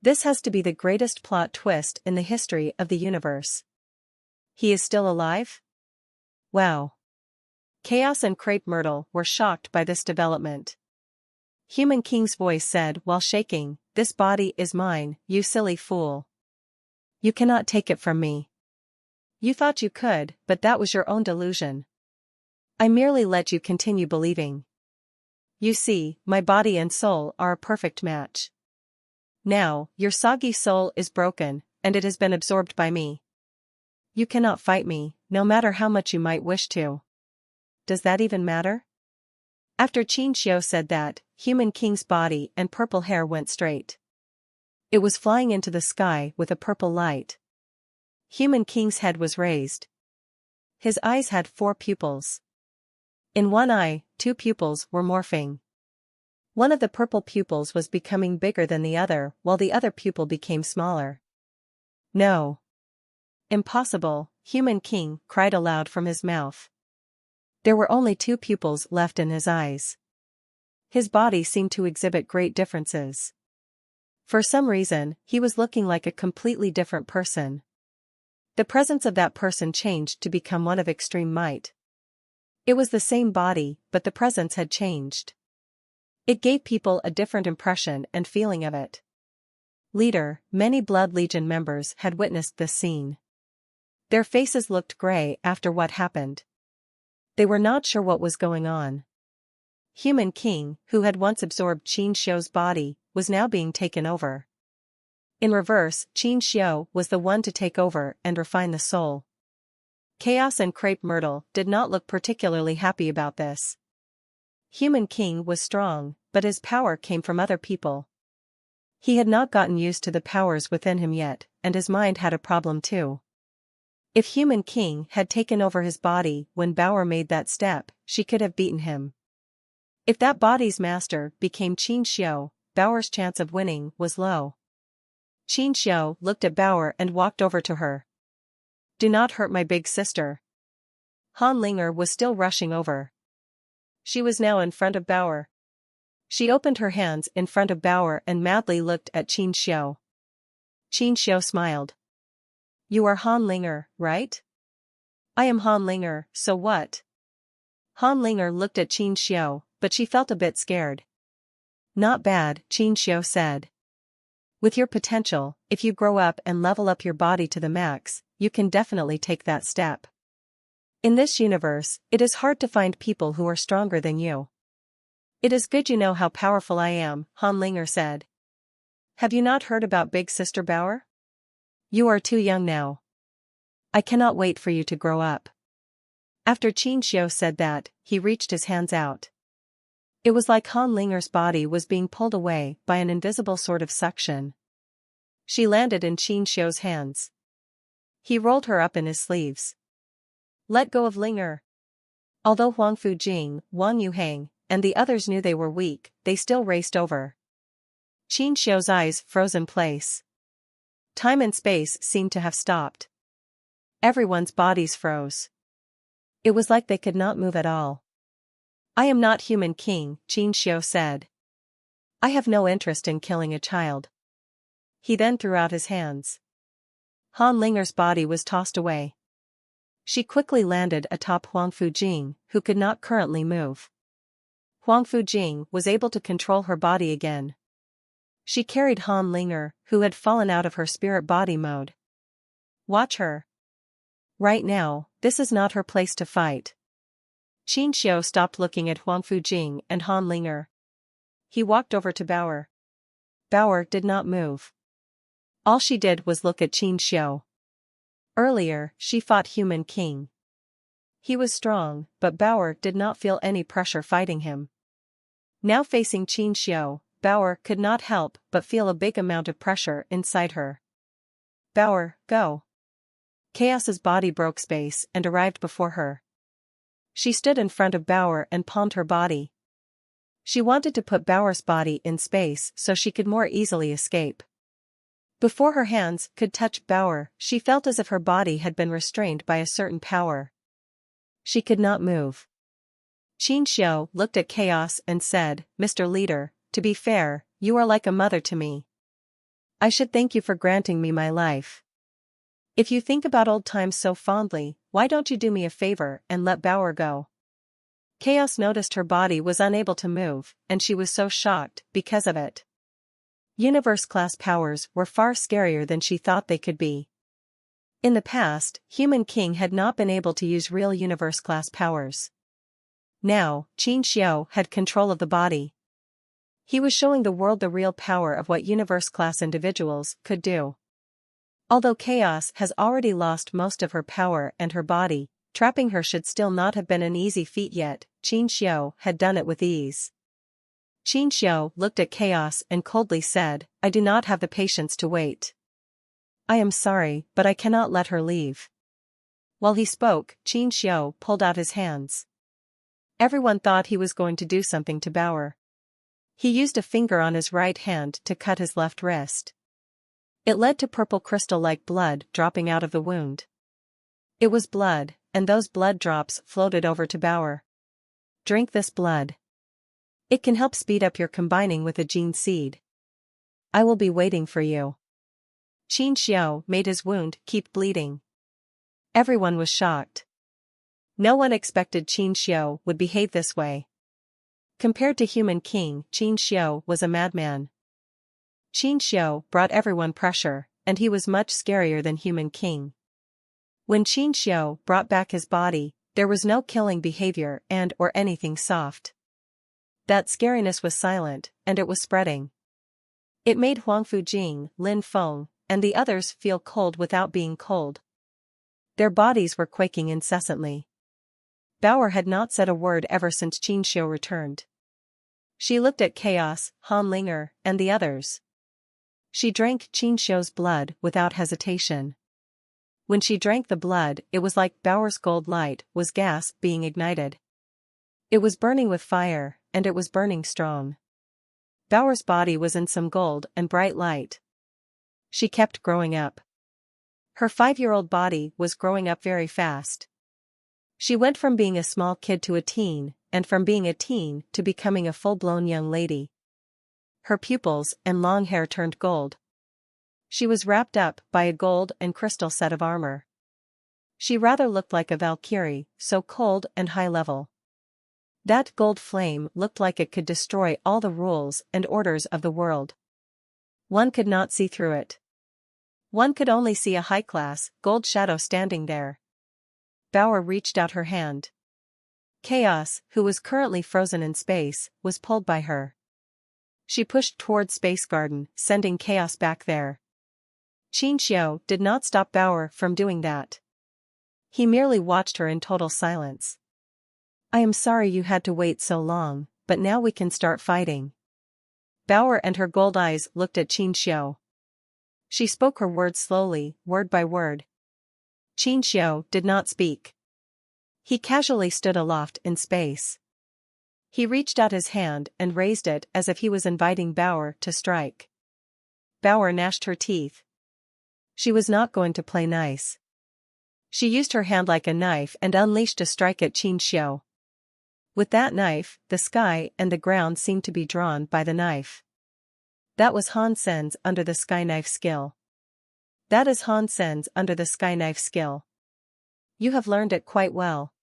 This has to be the greatest plot twist in the history of the universe. He is still alive? Wow. Chaos and Crepe Myrtle were shocked by this development. Human King's voice said while shaking, "This body is mine, you silly fool. You cannot take it from me. You thought you could, but that was your own delusion. I merely let you continue believing. You see, my body and soul are a perfect match. Now, your soggy soul is broken, and it has been absorbed by me. You cannot fight me, no matter how much you might wish to. Does that even matter?" After Qin Xiao said that, Human King's body and purple hair went straight. It was flying into the sky with a purple light. Human King's head was raised. His eyes had 4 pupils. In one eye, 2 pupils were morphing. One of the purple pupils was becoming bigger than the other, while the other pupil became smaller. No. Impossible, Human King cried aloud from his mouth. There were only 2 pupils left in his eyes. His body seemed to exhibit great differences. For some reason, he was looking like a completely different person. The presence of that person changed to become one of extreme might. It was the same body, but the presence had changed. It gave people a different impression and feeling of it. Leader, many Blood Legion members had witnessed this scene. Their faces looked gray after what happened. They were not sure what was going on. Human King, who had once absorbed Qin Xiao's body, was now being taken over. In reverse, Qin Xiao was the one to take over and refine the soul. Chaos and Crepe Myrtle did not look particularly happy about this. Human King was strong, but his power came from other people. He had not gotten used to the powers within him yet, and his mind had a problem too. If Human King had taken over his body when Bower made that step, she could have beaten him. If that body's master became Qin Xiao, Bower's chance of winning was low. Qin Xiao looked at Bower and walked over to her. "Do not hurt my big sister." Han Linger was still rushing over. She was now in front of Bower. She opened her hands in front of Bower and madly looked at Qin Xiao. Qin Xiao smiled. "You are Han Linger, right?" "I am Han Linger, so what?" Han Linger looked at Qin Xiao, but she felt a bit scared. "Not bad," Qin Xiao said. "With your potential, if you grow up and level up your body to the max, you can definitely take that step. In this universe, it is hard to find people who are stronger than you." "It is good you know how powerful I am," Han Linger said. "Have you not heard about Big Sister Bower? You are too young now. I cannot wait for you to grow up. After Qin Xiu said that, he reached his hands out. It was like Han Linger's body was being pulled away by an invisible sort of suction. She landed in Qin Xiu's hands. He rolled her up in his sleeves. Let go of Linger. Although Huang Fujing, Wang Yuhang, and the others knew they were weak, they still raced over. Qin Xiu's eyes froze in place. Time and space seemed to have stopped. Everyone's bodies froze. It was like they could not move at all. I am not human king, Qin Xiu said. I have no interest in killing a child. He then threw out his hands. Han Linger's body was tossed away. She quickly landed atop Huang Fujing, who could not currently move. Huang Fujing was able to control her body again. She carried Han Linger, who had fallen out of her spirit body mode. Watch her. Right now, this is not her place to fight. Qin Xiu stopped looking at Huang Fujing and Han Linger. He walked over to Bauer. Bauer did not move. All she did was look at Qin Xiu. Earlier, she fought Human King. He was strong, but Bauer did not feel any pressure fighting him. Now facing Qin Xiu, Bauer could not help but feel a big amount of pressure inside her. Bauer, go. Chaos's body broke space and arrived before her. She stood in front of Bauer and palmed her body. She wanted to put Bauer's body in space so she could more easily escape. Before her hands could touch Bauer, she felt as if her body had been restrained by a certain power. She could not move. Qin Xiu looked at Chaos and said, Mr. Leader, to be fair, you are like a mother to me. I should thank you for granting me my life. If you think about old times so fondly, why don't you do me a favor and let Bauer go? Chaos noticed her body was unable to move, and she was so shocked because of it. Universe-class powers were far scarier than she thought they could be. In the past, Human King had not been able to use real universe-class powers. Now, Qin Xiu had control of the body. He was showing the world the real power of what universe-class individuals could do. Although Chaos has already lost most of her power and her body, trapping her should still not have been an easy feat yet. Qin Xiu had done it with ease. Qin Xiu looked at Chaos and coldly said, I do not have the patience to wait. I am sorry, but I cannot let her leave. While he spoke, Qin Xiu pulled out his hands. Everyone thought he was going to do something to Bauer. He used a finger on his right hand to cut his left wrist. It led to purple crystal-like blood dropping out of the wound. It was blood, and those blood drops floated over to Bauer. Drink this blood. It can help speed up your combining with a gene seed. I will be waiting for you. Qin Xiu made his wound keep bleeding. Everyone was shocked. No one expected Qin Xiu would behave this way. Compared to Human King, Qin Xiu was a madman. Qin Xiu brought everyone pressure, and he was much scarier than Human King. When Qin Xiu brought back his body, there was no killing behavior or anything soft. That scariness was silent, and it was spreading. It made Huang Fujing, Lin Feng, and the others feel cold without being cold. Their bodies were quaking incessantly. Bauer had not said a word ever since Qin Xiu returned. She looked at Chaos, Han Linger, and the others. She drank Qin Xiu's blood without hesitation. When she drank the blood, it was like Bauer's gold light was gas being ignited. It was burning with fire, and it was burning strong. Bauer's body was in some gold and bright light. She kept growing up. Her 5-year-old body was growing up very fast. She went from being a small kid to a teen, and from being a teen to becoming a full-blown young lady. Her pupils and long hair turned gold. She was wrapped up by a gold and crystal set of armor. She rather looked like a Valkyrie, so cold and high-level. That gold flame looked like it could destroy all the rules and orders of the world. One could not see through it. One could only see a high-class, gold shadow standing there. Bauer reached out her hand. Chaos, who was currently frozen in space, was pulled by her. She pushed toward Space Garden, sending Chaos back there. Qin Xiu did not stop Bauer from doing that. He merely watched her in total silence. I am sorry you had to wait so long, but now we can start fighting. Bauer and her gold eyes looked at Qin Xiu. She spoke her words slowly, word by word. Qin Xiu did not speak. He casually stood aloft in space. He reached out his hand and raised it as if he was inviting Bauer to strike. Bauer gnashed her teeth. She was not going to play nice. She used her hand like a knife and unleashed a strike at Qin Xiu. With that knife, the sky and the ground seemed to be drawn by the knife. That was Han Sen's under the sky knife skill. That is Han Sen's under the sky knife skill. You have learned it quite well.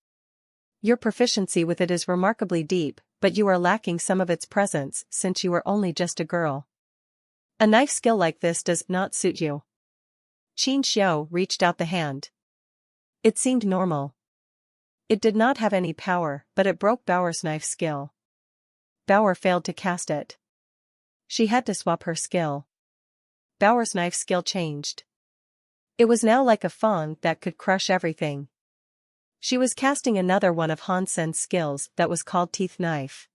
Your proficiency with it is remarkably deep, but you are lacking some of its presence since you are only just a girl. A knife skill like this does not suit you. Qin Xiu reached out the hand. It seemed normal. It did not have any power, but it broke Bauer's knife skill. Bauer failed to cast it. She had to swap her skill. Bauer's knife skill changed. It was now like a fang that could crush everything. She was casting another one of Han Sen's skills that was called Teeth Knife.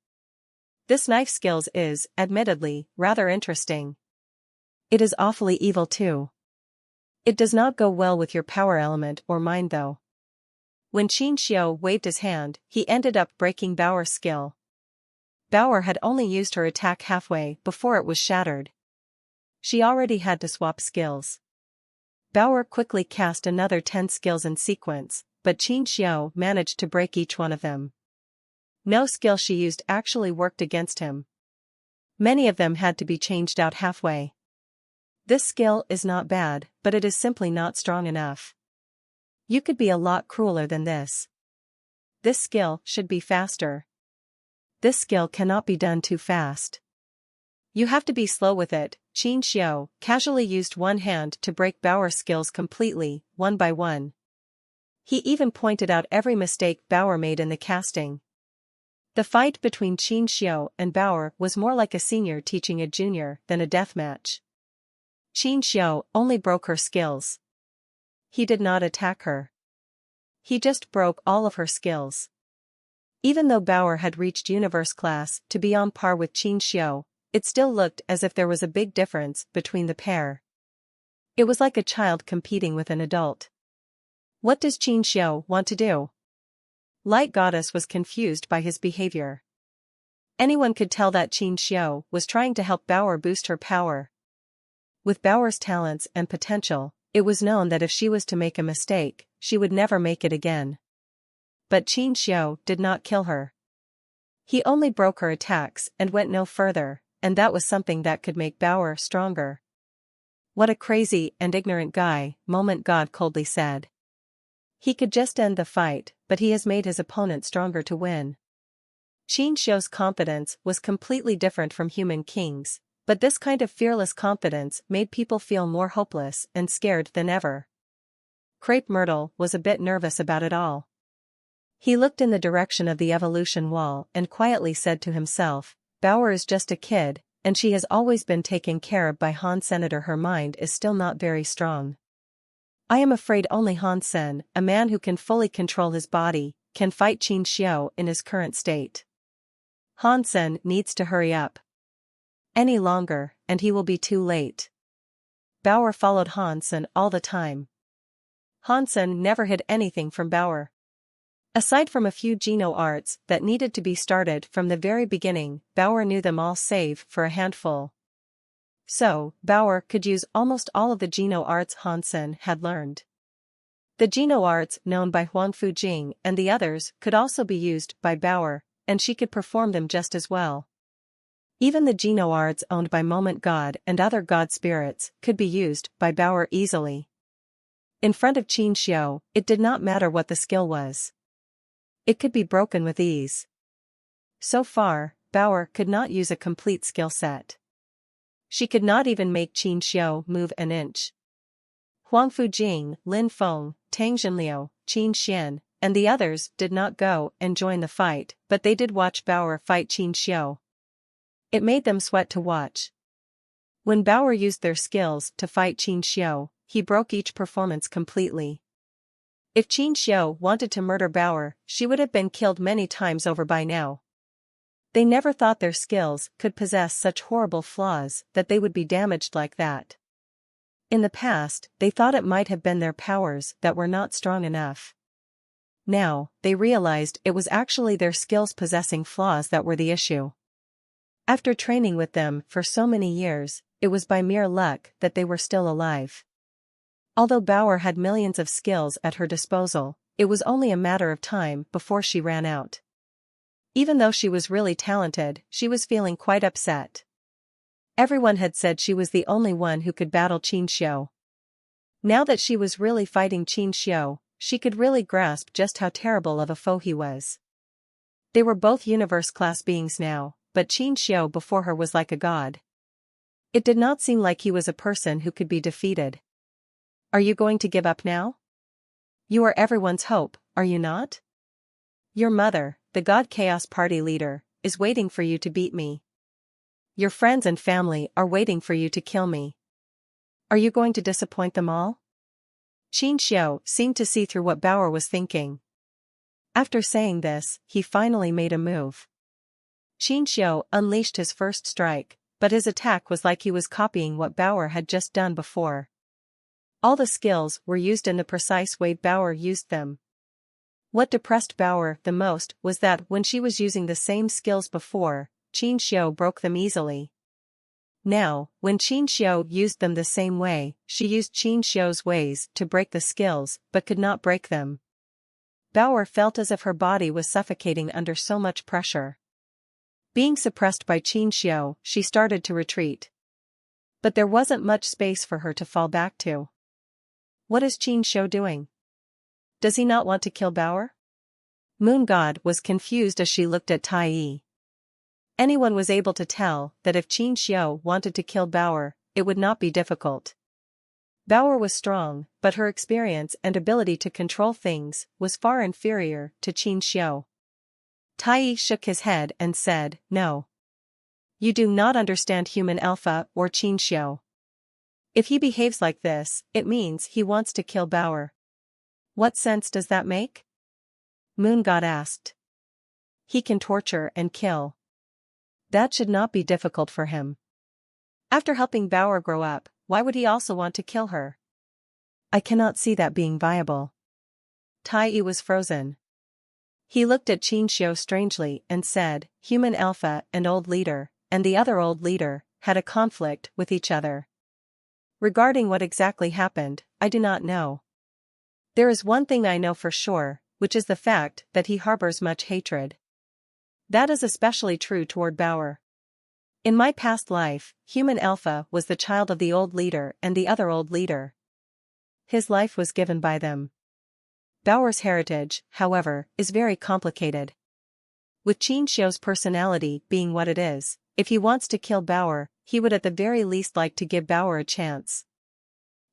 This knife skills is, admittedly, rather interesting. It is awfully evil too. It does not go well with your power element or mind though. When Qin Xiu waved his hand, he ended up breaking Bauer's skill. Bauer had only used her attack halfway before it was shattered. She already had to swap skills. Bauer quickly cast another 10 skills in sequence, but Qin Xiu managed to break each one of them. No skill she used actually worked against him. Many of them had to be changed out halfway. This skill is not bad, but it is simply not strong enough. You could be a lot crueler than this. This skill should be faster. This skill cannot be done too fast. You have to be slow with it. Qin Xiu casually used one hand to break Bauer's skills completely, one by one. He even pointed out every mistake Bauer made in the casting. The fight between Qin Xiu and Bauer was more like a senior teaching a junior than a deathmatch. Qin Xiu only broke her skills. He did not attack her. He just broke all of her skills. Even though Bauer had reached universe class to be on par with Qin Xiu, it still looked as if there was a big difference between the pair. It was like a child competing with an adult. What does Qin Xiu want to do? Light Goddess was confused by his behavior. Anyone could tell that Qin Xiu was trying to help Bauer boost her power. With Bauer's talents and potential, it was known that if she was to make a mistake, she would never make it again. But Qin Xiu did not kill her. He only broke her attacks and went no further, and that was something that could make Bauer stronger. What a crazy and ignorant guy, Moment God coldly said. He could just end the fight, but he has made his opponent stronger to win. Qin Xiu's confidence was completely different from human kings, but this kind of fearless confidence made people feel more hopeless and scared than ever. Crepe Myrtle was a bit nervous about it all. He looked in the direction of the evolution wall and quietly said to himself, Bauer is just a kid, and she has always been taken care of by Han Senator. Her mind is still not very strong. I am afraid only Han Sen, a man who can fully control his body, can fight Qin Xiu in his current state. Han Sen needs to hurry up. Any longer, and he will be too late. Bauer followed Han Sen all the time. Han Sen never hid anything from Bauer. Aside from a few Geno arts that needed to be started from the very beginning, Bauer knew them all save for a handful. So, Bauer could use almost all of the Geno arts Han Sen had learned. The Geno arts known by Huang Fujing and the others could also be used by Bauer, and she could perform them just as well. Even the Geno arts owned by Moment God and other god spirits could be used by Bauer easily. In front of Qin Xiu, it did not matter what the skill was. It could be broken with ease. So far, Bauer could not use a complete skill set. She could not even make Qin Xiu move an inch. Huang Fujing, Lin Feng, Tang Jinliu, Qin Xian, and the others did not go and join the fight, but they did watch Bauer fight Qin Xiu. It made them sweat to watch. When Bauer used their skills to fight Qin Xiu, he broke each performance completely. If Qin Xiu wanted to murder Bauer, she would have been killed many times over by now. They never thought their skills could possess such horrible flaws that they would be damaged like that. In the past, they thought it might have been their powers that were not strong enough. Now, they realized it was actually their skills possessing flaws that were the issue. After training with them for so many years, it was by mere luck that they were still alive. Although Bauer had millions of skills at her disposal, it was only a matter of time before she ran out. Even though she was really talented, she was feeling quite upset. Everyone had said she was the only one who could battle Qin Xiu. Now that she was really fighting Qin Xiu, she could really grasp just how terrible of a foe he was. They were both universe-class beings now, but Qin Xiu before her was like a god. It did not seem like he was a person who could be defeated. Are you going to give up now? You are everyone's hope, are you not? Your mother, the God Chaos Party leader, is waiting for you to beat me. Your friends and family are waiting for you to kill me. Are you going to disappoint them all? Qin Xiu seemed to see through what Bauer was thinking. After saying this, he finally made a move. Qin Xiu unleashed his first strike, but his attack was like he was copying what Bauer had just done before. All the skills were used in the precise way Bauer used them. What depressed Bauer the most was that when she was using the same skills before, Qin Xiu broke them easily. Now, when Qin Xiu used them the same way, she used Qin Xiu's ways to break the skills but could not break them. Bauer felt as if her body was suffocating under so much pressure. Being suppressed by Qin Xiu, she started to retreat. But there wasn't much space for her to fall back to. What is Qin Xiu doing? Does he not want to kill Bauer? Moon God was confused as she looked at Tai Yi. Anyone was able to tell that if Qin Xiu wanted to kill Bauer, it would not be difficult. Bauer was strong, but her experience and ability to control things was far inferior to Qin Xiu. Tai Yi shook his head and said, "No. You do not understand human alpha or Qin Xiu. If he behaves like this, it means he wants to kill Bauer. What sense does that make?" Moon God asked. He can torture and kill. That should not be difficult for him. After helping Bauer grow up, why would he also want to kill her? I cannot see that being viable. Tai Yi was frozen. He looked at Qin Xiu strangely and said, "Human Alpha and Old Leader, and the other Old Leader, had a conflict with each other. Regarding what exactly happened, I do not know. There is one thing I know for sure, which is the fact that he harbors much hatred. That is especially true toward Bauer. In my past life, Human Alpha was the child of the Old Leader and the other Old Leader. His life was given by them. Bauer's heritage, however, is very complicated. With Qin Xiu's personality being what it is, if he wants to kill Bauer, he would at the very least like to give Bauer a chance.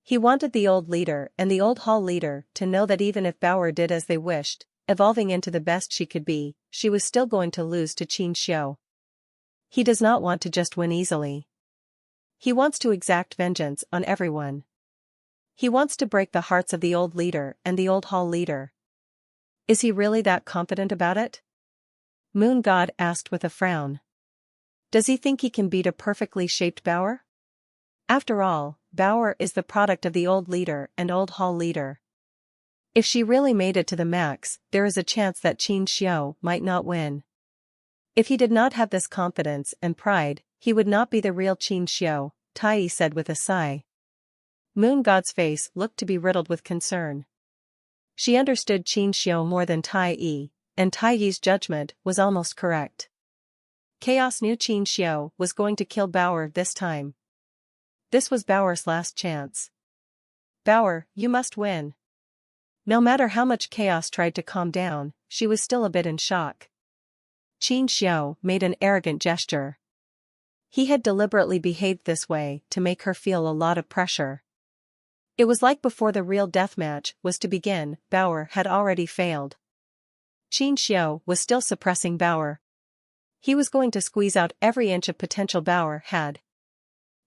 He wanted the Old Leader and the Old Hall Leader to know that even if Bauer did as they wished, evolving into the best she could be, she was still going to lose to Qin Xiu. He does not want to just win easily. He wants to exact vengeance on everyone. He wants to break the hearts of the Old Leader and the Old Hall Leader. Is he really that confident about it? Moon God asked with a frown. Does he think he can beat a perfectly shaped Bauer? After all, Bauer is the product of the Old Leader and Old Hall Leader. If she really made it to the max, there is a chance that Qin Xiu might not win. If he did not have this confidence and pride, he would not be the real Qin Xiu, Tai Yi said with a sigh. Moon God's face looked to be riddled with concern. She understood Qin Xiu more than Tai Yi, and Tai Yi's judgment was almost correct. Chaos knew Qin Xiu was going to kill Bauer this time. This was Bauer's last chance. Bauer, you must win. No matter how much Chaos tried to calm down, she was still a bit in shock. Qin Xiu made an arrogant gesture. He had deliberately behaved this way to make her feel a lot of pressure. It was like before the real deathmatch was to begin, Bauer had already failed. Qin Xiu was still suppressing Bauer. He was going to squeeze out every inch of potential Bauer had.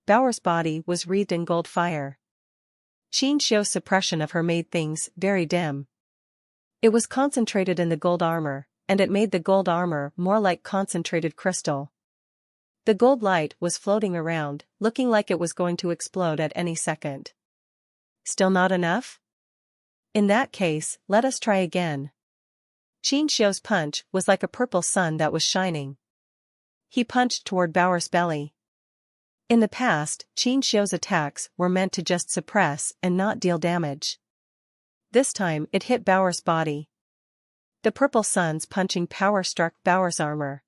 Bauer's body was wreathed in gold fire. Qin Xiu's suppression of her made things very dim. It was concentrated in the gold armor, and it made the gold armor more like concentrated crystal. The gold light was floating around, looking like it was going to explode at any second. Still not enough? In that case, let us try again. Qin Xiu's punch was like a purple sun that was shining. He punched toward Baoer's belly. In the past, Qin Xiu's attacks were meant to just suppress and not deal damage. This time it hit Baoer's body. The purple sun's punching power struck Baoer's armor.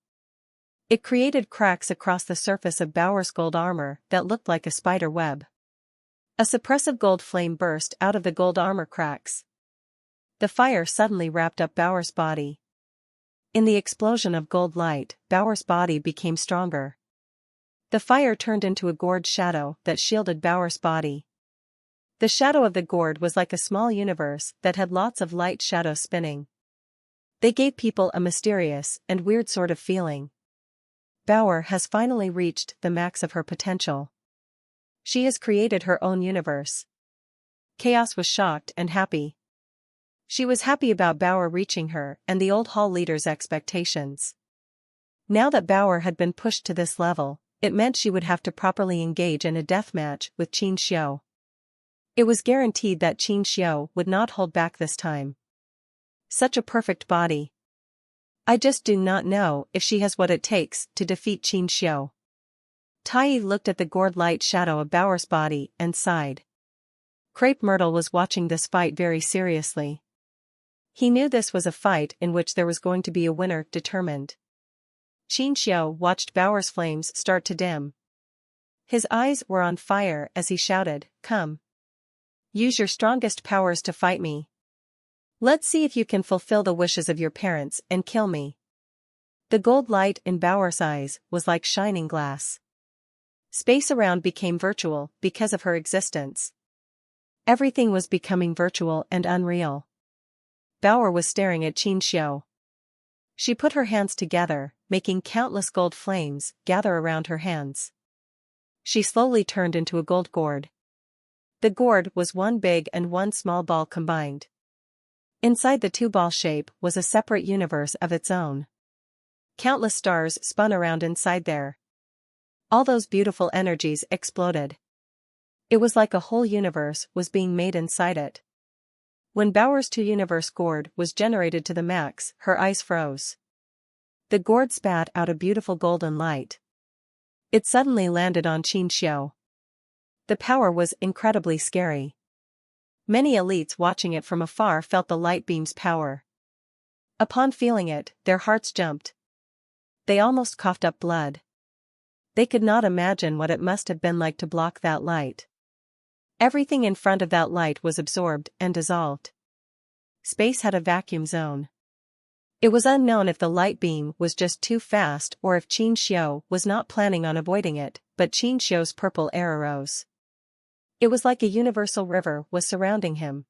It created cracks across the surface of Baoer's gold armor that looked like a spider web. A suppressive gold flame burst out of the gold armor cracks. The fire suddenly wrapped up Baoer's body. In the explosion of gold light, Baoer's body became stronger. The fire turned into a gourd shadow that shielded Baoer's body. The shadow of the gourd was like a small universe that had lots of light shadows spinning. They gave people a mysterious and weird sort of feeling. Baoer has finally reached the max of her potential. She has created her own universe. Chaos was shocked and happy. She was happy about Baoer reaching her and the old hall leader's expectations. Now that Baoer had been pushed to this level, it meant she would have to properly engage in a deathmatch with Qin Xiu. It was guaranteed that Qin Xiu would not hold back this time. Such a perfect body. I just do not know if she has what it takes to defeat Qin Xiu. Tai looked at the gourd light shadow of Baoer's body and sighed. Crepe Myrtle was watching this fight very seriously. He knew this was a fight in which there was going to be a winner determined. Qin Xiu watched Baoer's flames start to dim. His eyes were on fire as he shouted, "Come. Use your strongest powers to fight me. Let's see if you can fulfill the wishes of your parents and kill me." The gold light in Baoer's eyes was like shining glass. Space around became virtual because of her existence. Everything was becoming virtual and unreal. Baoer was staring at Qin Xiu. She put her hands together, making countless gold flames gather around her hands. She slowly turned into a gold gourd. The gourd was one big and one small ball combined. Inside the two-ball shape was a separate universe of its own. Countless stars spun around inside there. All those beautiful energies exploded. It was like a whole universe was being made inside it. When Baoer's two-universe gourd was generated to the max, her eyes froze. The gourd spat out a beautiful golden light. It suddenly landed on Qin Xiu. The power was incredibly scary. Many elites watching it from afar felt the light beam's power. Upon feeling it, their hearts jumped. They almost coughed up blood. They could not imagine what it must have been like to block that light. Everything in front of that light was absorbed and dissolved. Space had a vacuum zone. It was unknown if the light beam was just too fast or if Qin Xiu was not planning on avoiding it, but Qin Xiu's purple air arose. It was like a universal river was surrounding him.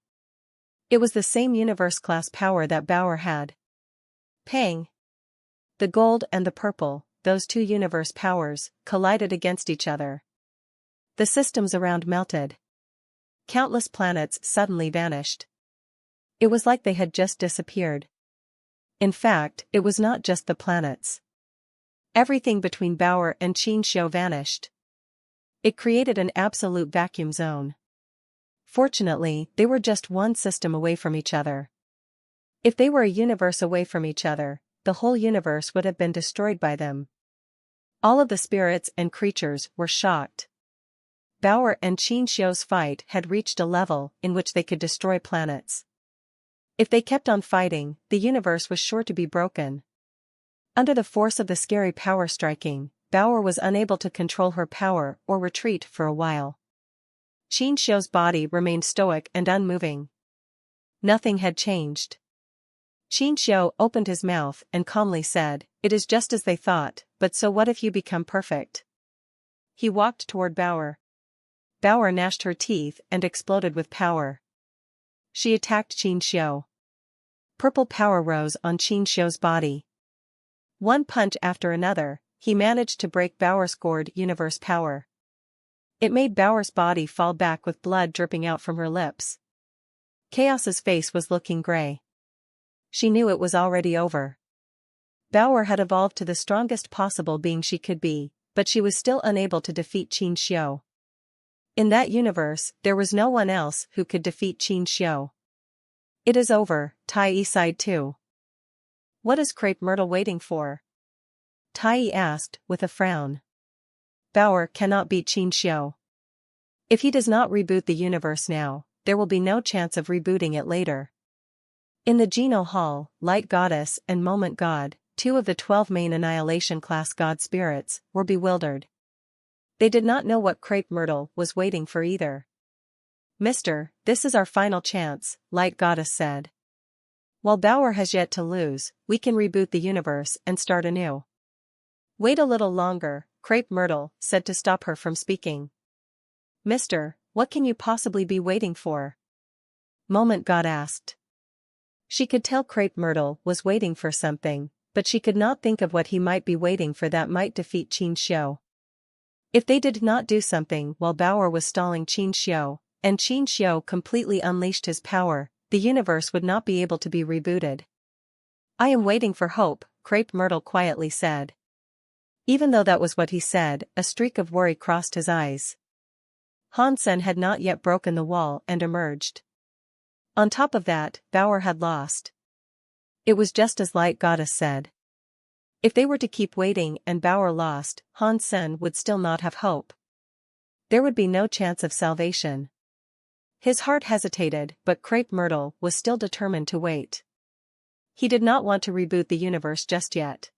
It was the same universe-class power that Baoer had. Pang! The gold and the purple, those two universe powers, collided against each other. The systems around melted. Countless planets suddenly vanished. It was like they had just disappeared. In fact, it was not just the planets. Everything between Baoer and Qin Xiu vanished. It created an absolute vacuum zone. Fortunately, they were just one system away from each other. If they were a universe away from each other, the whole universe would have been destroyed by them. All of the spirits and creatures were shocked. Baoer and Qin Xiu's fight had reached a level in which they could destroy planets. If they kept on fighting, the universe was sure to be broken. Under the force of the scary power striking, Baoer was unable to control her power or retreat for a while. Qin Xiu's body remained stoic and unmoving. Nothing had changed. Qin Xiu opened his mouth and calmly said, "It is just as they thought, but so what if you become perfect?" He walked toward Baoer. Baoer gnashed her teeth and exploded with power. She attacked Qin Xiu. Purple power rose on Qin Xiu's body. One punch after another, he managed to break Baoer's gourd universe power. It made Baoer's body fall back with blood dripping out from her lips. Chaos's face was looking gray. She knew it was already over. Bauer had evolved to the strongest possible being she could be, but she was still unable to defeat Qin Xiu. In that universe, there was no one else who could defeat Qin Xiu. It is over, Tai Yi sighed too. What is Crepe Myrtle waiting for? Tai Yi asked, with a frown. Bauer cannot beat Qin Xiu. If he does not reboot the universe now, there will be no chance of rebooting it later. In the Geno Hall, Light Goddess and Moment God, 2 of the 12 main Annihilation class god spirits, were bewildered. They did not know what Crepe Myrtle was waiting for either. Mister, this is our final chance, Light Goddess said. While Bauer has yet to lose, we can reboot the universe and start anew. Wait a little longer, Crepe Myrtle said to stop her from speaking. Mister, what can you possibly be waiting for? Moment God asked. She could tell Crepe Myrtle was waiting for something, but she could not think of what he might be waiting for that might defeat Qin Xiu. If they did not do something while Bauer was stalling Qin Xiu, and Qin Xiu completely unleashed his power, the universe would not be able to be rebooted. I am waiting for hope, Crepe Myrtle quietly said. Even though that was what he said, a streak of worry crossed his eyes. Han Sen had not yet broken the wall and emerged. On top of that, Bauer had lost. It was just as Light Goddess said. If they were to keep waiting and Bauer lost, Han Sen would still not have hope. There would be no chance of salvation. His heart hesitated, but Crepe Myrtle was still determined to wait. He did not want to reboot the universe just yet.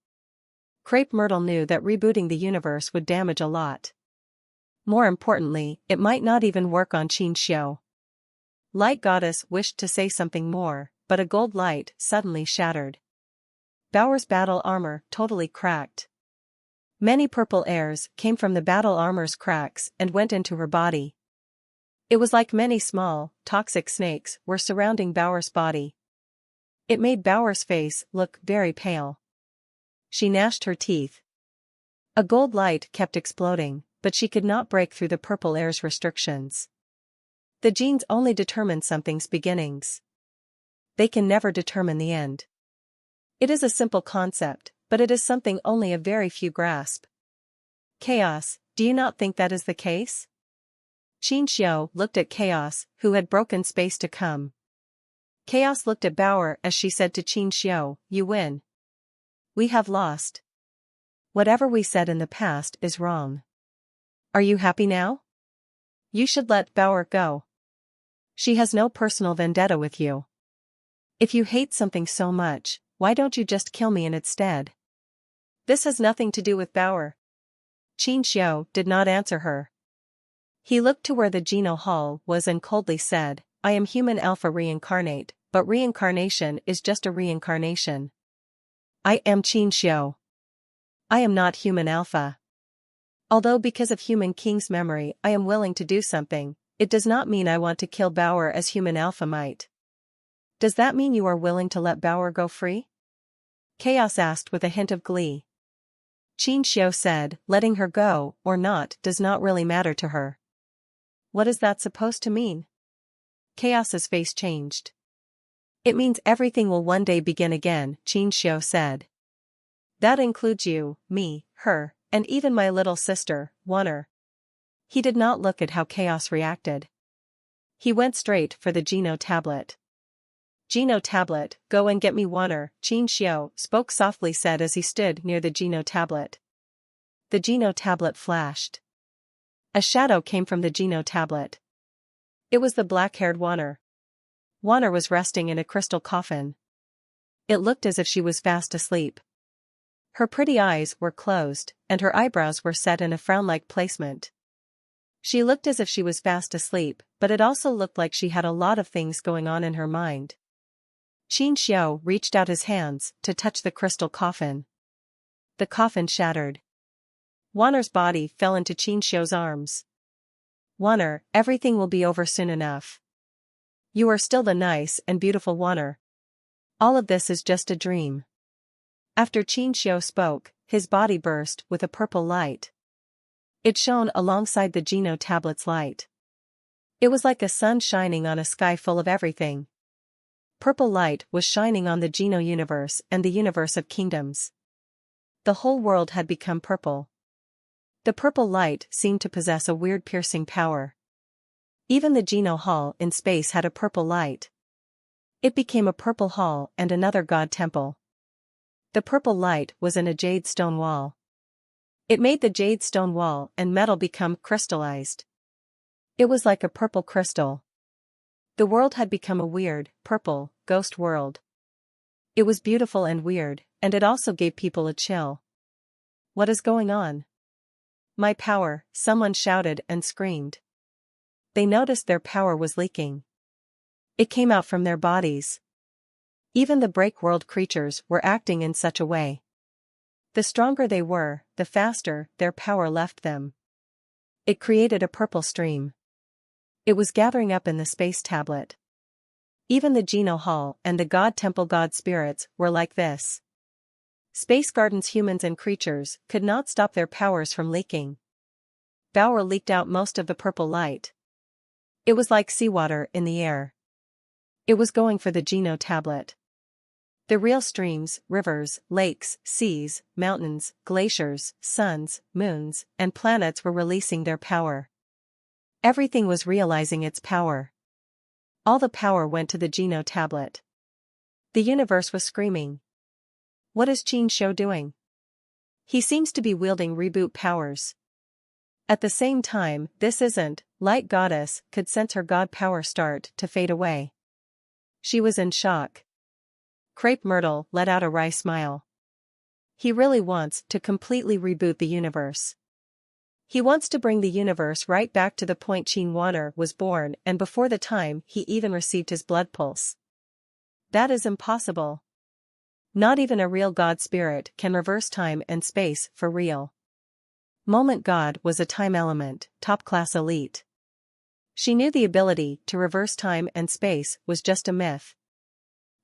Crepe Myrtle knew that rebooting the universe would damage a lot. More importantly, it might not even work on Qin Xiu. Light Goddess wished to say something more, but a gold light suddenly shattered. Bauer's battle armor totally cracked. Many purple airs came from the battle armor's cracks and went into her body. It was like many small, toxic snakes were surrounding Bauer's body. It made Bauer's face look very pale. She gnashed her teeth. A gold light kept exploding, but she could not break through the purple air's restrictions. The genes only determine something's beginnings. They can never determine the end. It is a simple concept, but it is something only a very few grasp. Chaos, do you not think that is the case? Qin Xiu looked at Chaos, who had broken space to come. Chaos looked at Bauer as she said to Qin Xiu, you win. We have lost. Whatever we said in the past is wrong. Are you happy now? You should let Bauer go. She has no personal vendetta with you. If you hate something so much, why don't you just kill me in its stead? This has nothing to do with Bauer. Qin Xiu did not answer her. He looked to where the Geno Hall was and coldly said, I am human alpha reincarnate, but reincarnation is just a reincarnation. I am Qin Xiu. I am not human alpha. Although because of human king's memory I am willing to do something, it does not mean I want to kill Bauer as human alpha might. Does that mean you are willing to let Bauer go free? Chaos asked with a hint of glee. Qin Xiu said, letting her go or not does not really matter to her. What is that supposed to mean? Chaos's face changed. It means everything will one day begin again, Qin Xiu said. That includes you, me, her, and even my little sister, Wonner. He did not look at how Chaos reacted. He went straight for the Geno tablet. Geno tablet, go and get me Wonner, Qin Xiu spoke softly said as he stood near the Geno tablet. The Geno tablet flashed. A shadow came from the Geno tablet. It was the black-haired Wonner. Wonner was resting in a crystal coffin. It looked as if she was fast asleep. Her pretty eyes were closed, and her eyebrows were set in a frown-like placement. She looked as if she was fast asleep, but it also looked like she had a lot of things going on in her mind. Qin Xiu reached out his hands to touch the crystal coffin. The coffin shattered. Wonner's body fell into Qin Xiu's arms. Wonner, everything will be over soon enough. You are still the nice and beautiful Wonner. All of this is just a dream. After Qin Xiu spoke, his body burst with a purple light. It shone alongside the Geno tablet's light. It was like a sun shining on a sky full of everything. Purple light was shining on the Geno universe and the universe of kingdoms. The whole world had become purple. The purple light seemed to possess a weird piercing power. Even the Geno hall in space had a purple light. It became a purple hall and another god temple. The purple light was in a jade stone wall. It made the jade stone wall and metal become crystallized. It was like a purple crystal. The world had become a weird, purple, ghost world. It was beautiful and weird, and it also gave people a chill. What is going on? My power, someone shouted and screamed. They noticed their power was leaking. It came out from their bodies. Even the break world creatures were acting in such a way. The stronger they were, the faster their power left them. It created a purple stream. It was gathering up in the space tablet. Even the Geno hall and the god temple god spirits were like this. Space gardens humans and creatures could not stop their powers from leaking. Bauer leaked out most of the purple light. It was like seawater in the air. It was going for the Geno tablet. The real streams, rivers, lakes, seas, mountains, glaciers, suns, moons, and planets were releasing their power. Everything was realizing its power. All the power went to the Geno tablet. The universe was screaming. What is Qin Shou doing? He seems to be wielding reboot powers. At the same time, this isn't, Light Goddess could sense her god power start to fade away. She was in shock. Crepe Myrtle let out a wry smile. He really wants to completely reboot the universe. He wants to bring the universe right back to the point Qin Water was born and before the time he even received his blood pulse. That is impossible. Not even a real god spirit can reverse time and space for real. Moment God was a time element, top-class elite. She knew the ability to reverse time and space was just a myth.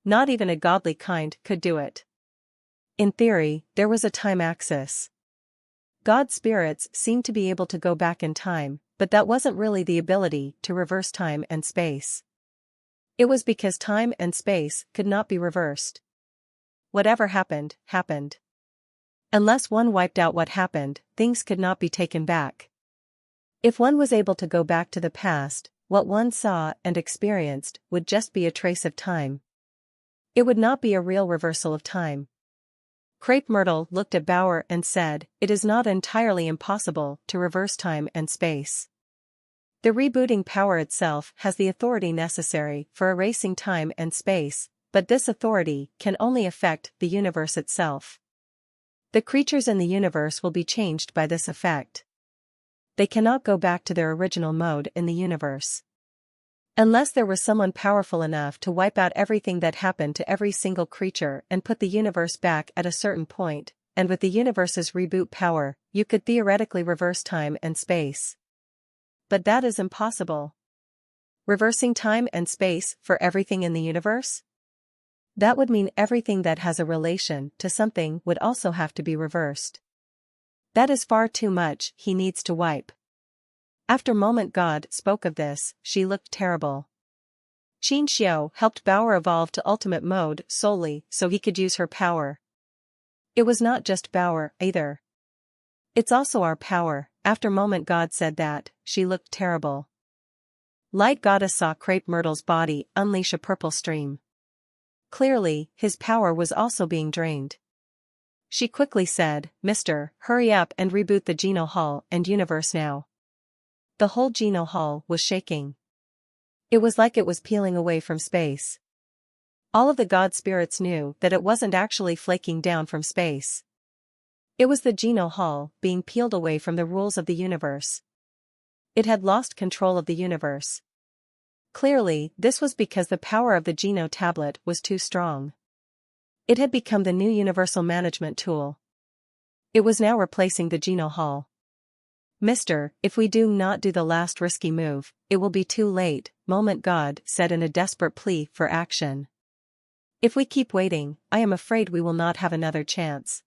Not even a godly kind could do it. In theory, there was a time axis. God spirits seemed to be able to go back in time, but that wasn't really the ability to reverse time and space. It was because time and space could not be reversed. Whatever happened, happened. Unless one wiped out what happened, things could not be taken back. If one was able to go back to the past, what one saw and experienced would just be a trace of time. It would not be a real reversal of time. Crepe Myrtle looked at Bauer and said, "It is not entirely impossible to reverse time and space. The rebooting power itself has the authority necessary for erasing time and space, but this authority can only affect the universe itself. The creatures in the universe will be changed by this effect. They cannot go back to their original mode in the universe. Unless there was someone powerful enough to wipe out everything that happened to every single creature and put the universe back at a certain point, and with the universe's reboot power, you could theoretically reverse time and space. But that is impossible. Reversing time and space for everything in the universe? That would mean everything that has a relation to something would also have to be reversed. That is far too much he needs to wipe. After Moment God spoke of this, she looked terrible. Qin Shou helped Bauer evolve to ultimate mode solely so he could use her power. It was not just Bauer, either. It's also our power. After Moment God said that, she looked terrible. Light Goddess saw Crepe Myrtle's body unleash a purple stream. Clearly, his power was also being drained. She quickly said, "Mister, hurry up and reboot the Geno Hall and universe now." The whole Geno Hall was shaking. It was like it was peeling away from space. All of the god spirits knew that it wasn't actually flaking down from space. It was the Geno Hall being peeled away from the rules of the universe. It had lost control of the universe. Clearly, this was because the power of the Geno tablet was too strong. It had become the new universal management tool. It was now replacing the Geno Hall. "Mister, if we do not do the last risky move, it will be too late," Moment God said in a desperate plea for action. "If we keep waiting, I am afraid we will not have another chance."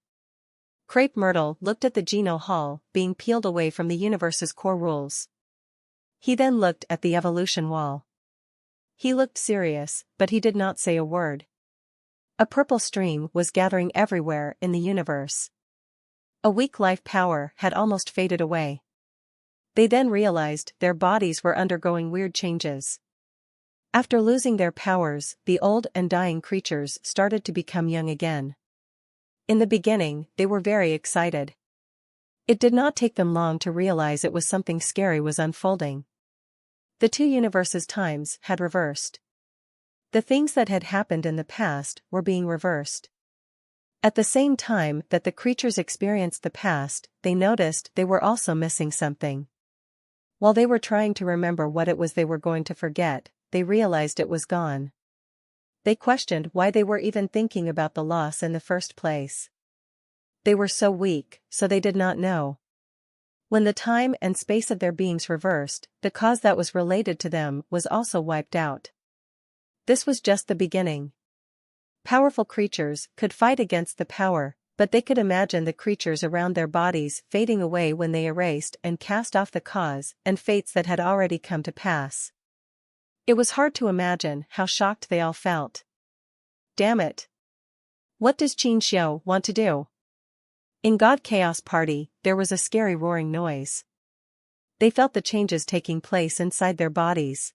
Crepe Myrtle looked at the Geno Hall being peeled away from the universe's core rules. He then looked at the evolution wall. He looked serious, but he did not say a word. A purple stream was gathering everywhere in the universe. A weak life power had almost faded away. They then realized their bodies were undergoing weird changes. After losing their powers, the old and dying creatures started to become young again. In the beginning, they were very excited. It did not take them long to realize it was something scary was unfolding. The two universes' times had reversed. The things that had happened in the past were being reversed. At the same time that the creatures experienced the past, they noticed they were also missing something. While they were trying to remember what it was they were going to forget, they realized it was gone. They questioned why they were even thinking about the loss in the first place. They were so weak, so they did not know. When the time and space of their beings reversed, the cause that was related to them was also wiped out. This was just the beginning. Powerful creatures could fight against the power, but they could imagine the creatures around their bodies fading away when they erased and cast off the cause and fates that had already come to pass. It was hard to imagine how shocked they all felt. Damn it! What does Qin Xiu want to do? In God Chaos Party, there was a scary roaring noise. They felt the changes taking place inside their bodies.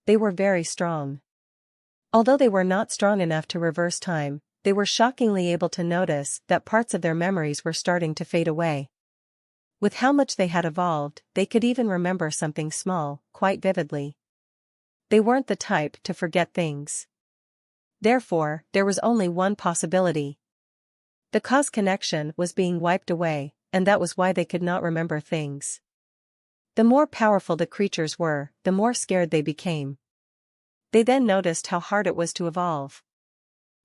They were very strong. Although they were not strong enough to reverse time, they were shockingly able to notice that parts of their memories were starting to fade away. With how much they had evolved, they could even remember something small, quite vividly. They weren't the type to forget things. Therefore, there was only one possibility. The cause connection was being wiped away, and that was why they could not remember things. The more powerful the creatures were, the more scared they became. They then noticed how hard it was to evolve.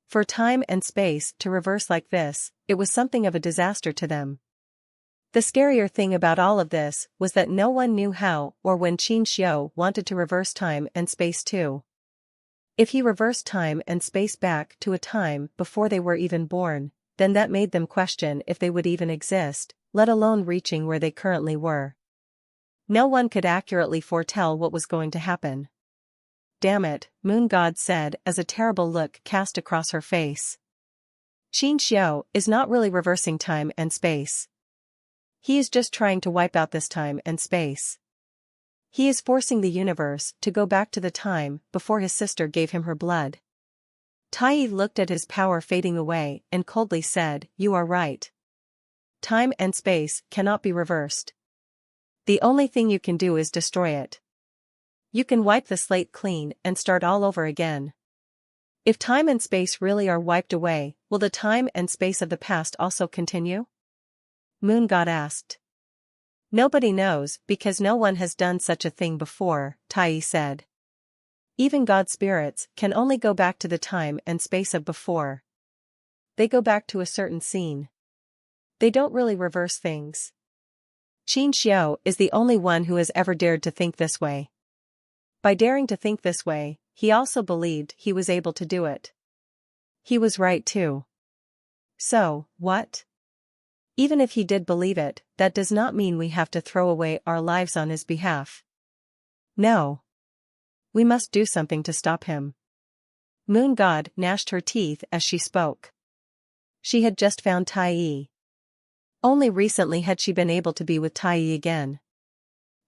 For time and space to reverse like this, it was something of a disaster to them. The scarier thing about all of this was that no one knew how or when Qin Xiu wanted to reverse time and space too. If he reversed time and space back to a time before they were even born, then that made them question if they would even exist, let alone reaching where they currently were. No one could accurately foretell what was going to happen. Damn it, Moon God said as a terrible look cast across her face. Qin Xiu is not really reversing time and space. He is just trying to wipe out this time and space. He is forcing the universe to go back to the time before his sister gave him her blood. Tai Yi looked at his power fading away and coldly said, "You are right. Time and space cannot be reversed. The only thing you can do is destroy it. You can wipe the slate clean and start all over again. If time and space really are wiped away, will the time and space of the past also continue?" Moon God asked. "Nobody knows because no one has done such a thing before," Tai Yi said. Even God spirits can only go back to the time and space of before. They go back to a certain scene. They don't really reverse things. Qin Xiu is the only one who has ever dared to think this way. By daring to think this way, he also believed he was able to do it. He was right too. So, what? Even if he did believe it, that does not mean we have to throw away our lives on his behalf. No. We must do something to stop him. Moon God gnashed her teeth as she spoke. She had just found Tai Yi. Only recently had she been able to be with Tai Yi again.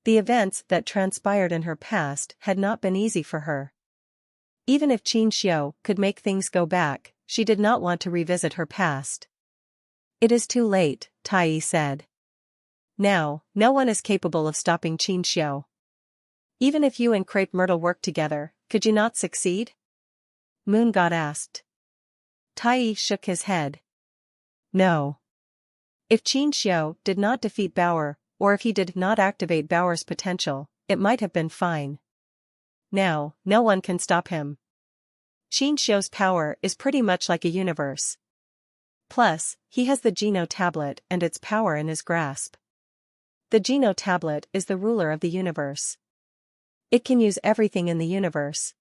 The events that transpired in her past had not been easy for her. Even if Qin Xiu could make things go back, she did not want to revisit her past. "It is too late," Tai Yi said. "Now, no one is capable of stopping Qin Xiu. Even if you and Crepe Myrtle work together, could you not succeed?" Moon God asked. Tai Yi shook his head. "No. If Qin Xiu did not defeat Bauer, or if he did not activate Bauer's potential, it might have been fine. Now, no one can stop him. Qin Xiu's power is pretty much like a universe. Plus, he has the Geno Tablet and its power in his grasp. The Geno Tablet is the ruler of the universe. It can use everything in the universe.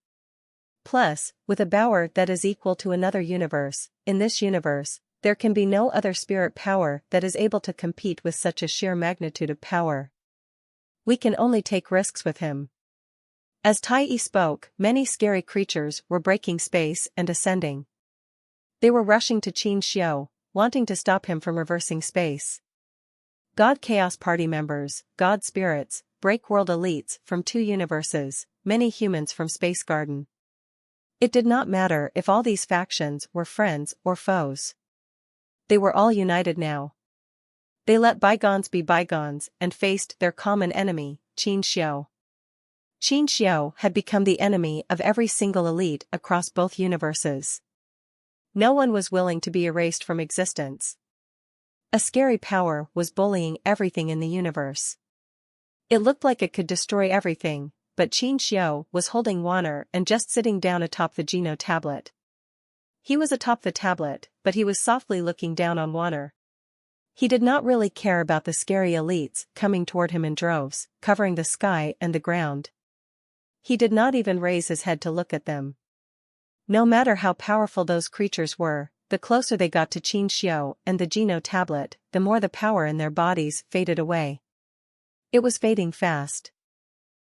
Plus, with a Bauer that is equal to another universe, in this universe, there can be no other spirit power that is able to compete with such a sheer magnitude of power. We can only take risks with him. As Tai spoke, many scary creatures were breaking space and ascending. They were rushing to Qin Xiu, wanting to stop him from reversing space. God Chaos Party members, God spirits, break world elites from 2 universes, many humans from Space Garden. It did not matter if all these factions were friends or foes. They were all united now. They let bygones be bygones and faced their common enemy, Qin Xiu. Qin Xiu had become the enemy of every single elite across both universes. No one was willing to be erased from existence. A scary power was bullying everything in the universe. It looked like it could destroy everything, but Qin Xiu was holding Wanner and just sitting down atop the Geno tablet. He was atop the tablet, but he was softly looking down on Wanner. He did not really care about the scary elites coming toward him in droves, covering the sky and the ground. He did not even raise his head to look at them. No matter how powerful those creatures were, the closer they got to Qin Xiu and the Geno tablet, the more the power in their bodies faded away. It was fading fast.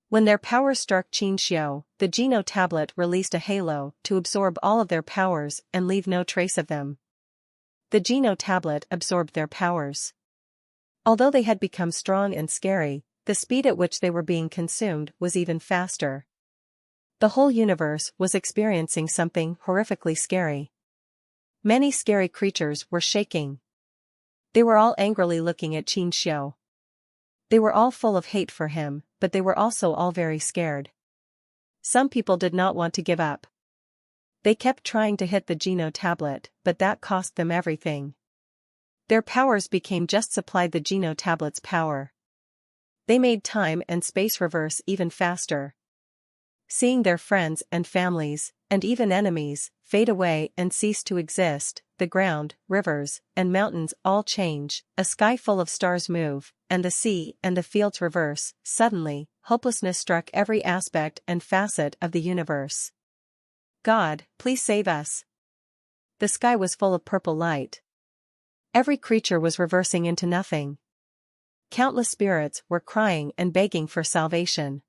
When their power struck Qin Xiu, the Geno tablet released a halo to absorb all of their powers and leave no trace of them. The Geno tablet absorbed their powers. Although they had become strong and scary, the speed at which they were being consumed was even faster. The whole universe was experiencing something horrifically scary. Many scary creatures were shaking. They were all angrily looking at Qin Xiu. They were all full of hate for him, but they were also all very scared. Some people did not want to give up. They kept trying to hit the Geno tablet, but that cost them everything. Their powers became just supplied the Geno tablet's power. They made time and space reverse even faster. Seeing their friends and families, and even enemies, fade away and cease to exist, the ground, rivers, and mountains all change, a sky full of stars move, and the sea and the fields reverse. Suddenly, hopelessness struck every aspect and facet of the universe. God, please save us. The sky was full of purple light. Every creature was reversing into nothing. Countless spirits were crying and begging for salvation.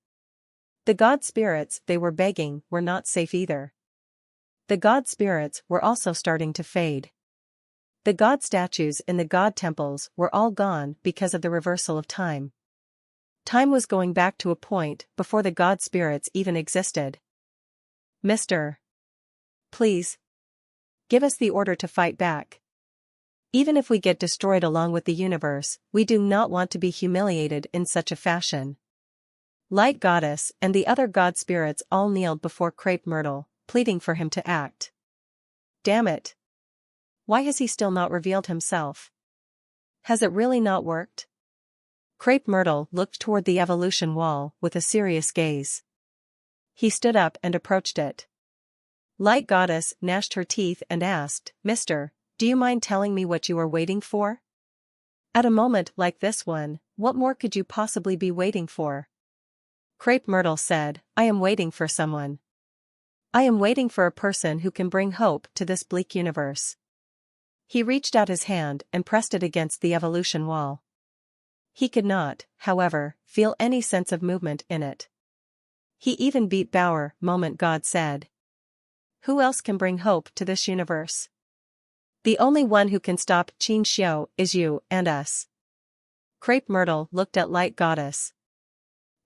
The god spirits they were begging were not safe either. The god spirits were also starting to fade. The god statues in the god temples were all gone because of the reversal of time. Time was going back to a point before the god spirits even existed. Mr. Please. Give us the order to fight back. Even if we get destroyed along with the universe, we do not want to be humiliated in such a fashion. Light Goddess and the other god spirits all kneeled before Crepe Myrtle, pleading for him to act. Damn it. Why has he still not revealed himself? Has it really not worked? Crepe Myrtle looked toward the evolution wall with a serious gaze. He stood up and approached it. Light Goddess gnashed her teeth and asked, Mister, do you mind telling me what you are waiting for? At a moment like this one, what more could you possibly be waiting for? Crepe Myrtle said, I am waiting for someone. I am waiting for a person who can bring hope to this bleak universe. He reached out his hand and pressed it against the evolution wall. He could not, however, feel any sense of movement in it. He even beat Bauer, Moment God said. Who else can bring hope to this universe? The only one who can stop Qin Xiu is you and us. Crepe Myrtle looked at Light Goddess.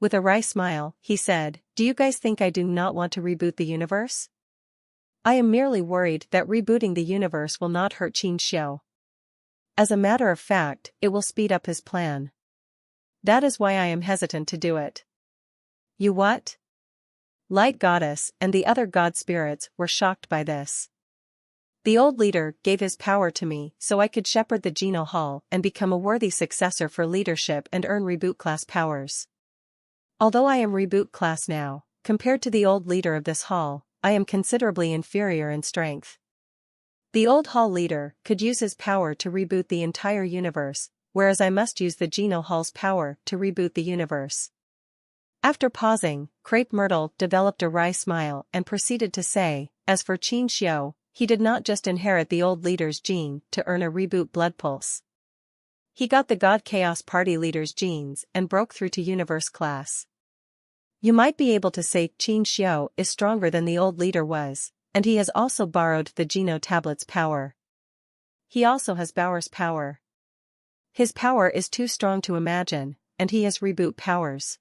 With a wry smile, he said, do you guys think I do not want to reboot the universe? I am merely worried that rebooting the universe will not hurt Qin Xiu. As a matter of fact, it will speed up his plan. That is why I am hesitant to do it. You what? Light Goddess and the other god spirits were shocked by this. The old leader gave his power to me so I could shepherd the Geno Hall and become a worthy successor for leadership and earn reboot class powers. Although I am reboot class now, compared to the old leader of this hall, I am considerably inferior in strength. The old hall leader could use his power to reboot the entire universe, whereas I must use the Geno Hall's power to reboot the universe. After pausing, Crepe Myrtle developed a wry smile and proceeded to say, as for Qin Xiu, he did not just inherit the old leader's gene to earn a reboot blood pulse. He got the God Chaos Party leader's genes and broke through to universe class. You might be able to say Qin Xiu is stronger than the old leader was, and he has also borrowed the Geno tablet's power. He also has Baoer's power. His power is too strong to imagine, and he has reboot powers.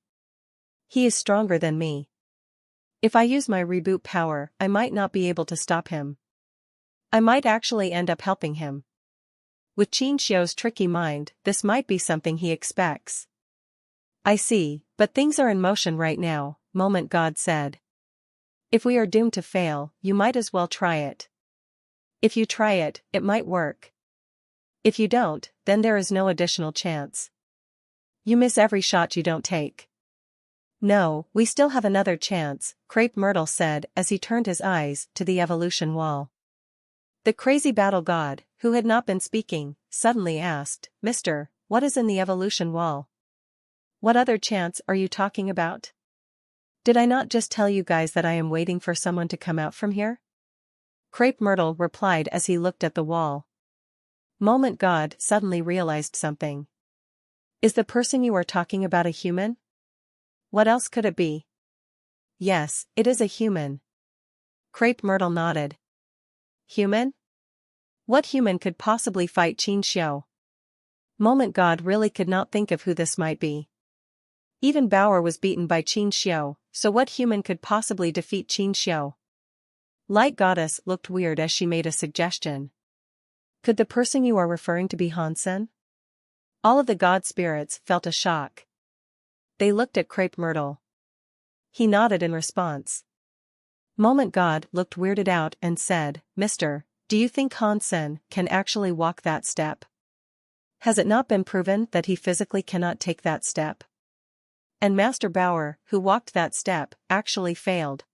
He is stronger than me. If I use my reboot power, I might not be able to stop him. I might actually end up helping him. With Qin Xiu's tricky mind, this might be something he expects. I see, but things are in motion right now, Moment God said. If we are doomed to fail, you might as well try it. If you try it, it might work. If you don't, then there is no additional chance. You miss every shot you don't take. No, we still have another chance, Crepe Myrtle said as he turned his eyes to the evolution wall. The crazy battle god, who had not been speaking, suddenly asked, Mister, what is in the evolution wall? What other chance are you talking about? Did I not just tell you guys that I am waiting for someone to come out from here? Crepe Myrtle replied as he looked at the wall. Moment God suddenly realized something. Is the person you are talking about a human? What else could it be? Yes, it is a human. Crepe Myrtle nodded. Human? What human could possibly fight Qin Xiu? Moment God really could not think of who this might be. Even Baoer was beaten by Qin Xiu, so what human could possibly defeat Qin Xiu? Light Goddess looked weird as she made a suggestion. Could the person you are referring to be Hansen? All of the god spirits felt a shock. They looked at Crepe Myrtle. He nodded in response. Moment God looked weirded out and said, Mister, do you think Hansen can actually walk that step? Has it not been proven that he physically cannot take that step? And Master Baoer, who walked that step, actually failed.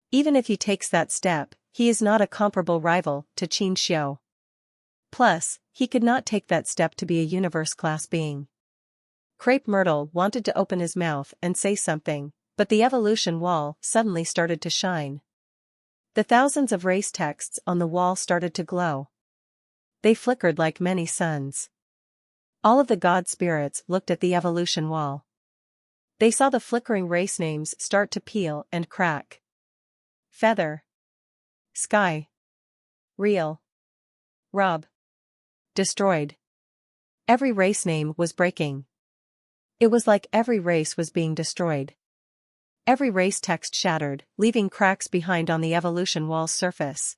Even if he takes that step, he is not a comparable rival to Qin Xiu. Plus, he could not take that step to be a universe-class being. Crepe Myrtle wanted to open his mouth and say something, but the evolution wall suddenly started to shine. The thousands of race texts on the wall started to glow. They flickered like many suns. All of the god spirits looked at the evolution wall. They saw the flickering race names start to peel and crack. Feather. Sky. Real. Rob. Destroyed. Every race name was breaking. It was like every race was being destroyed. Every race text shattered, leaving cracks behind on the evolution wall's surface.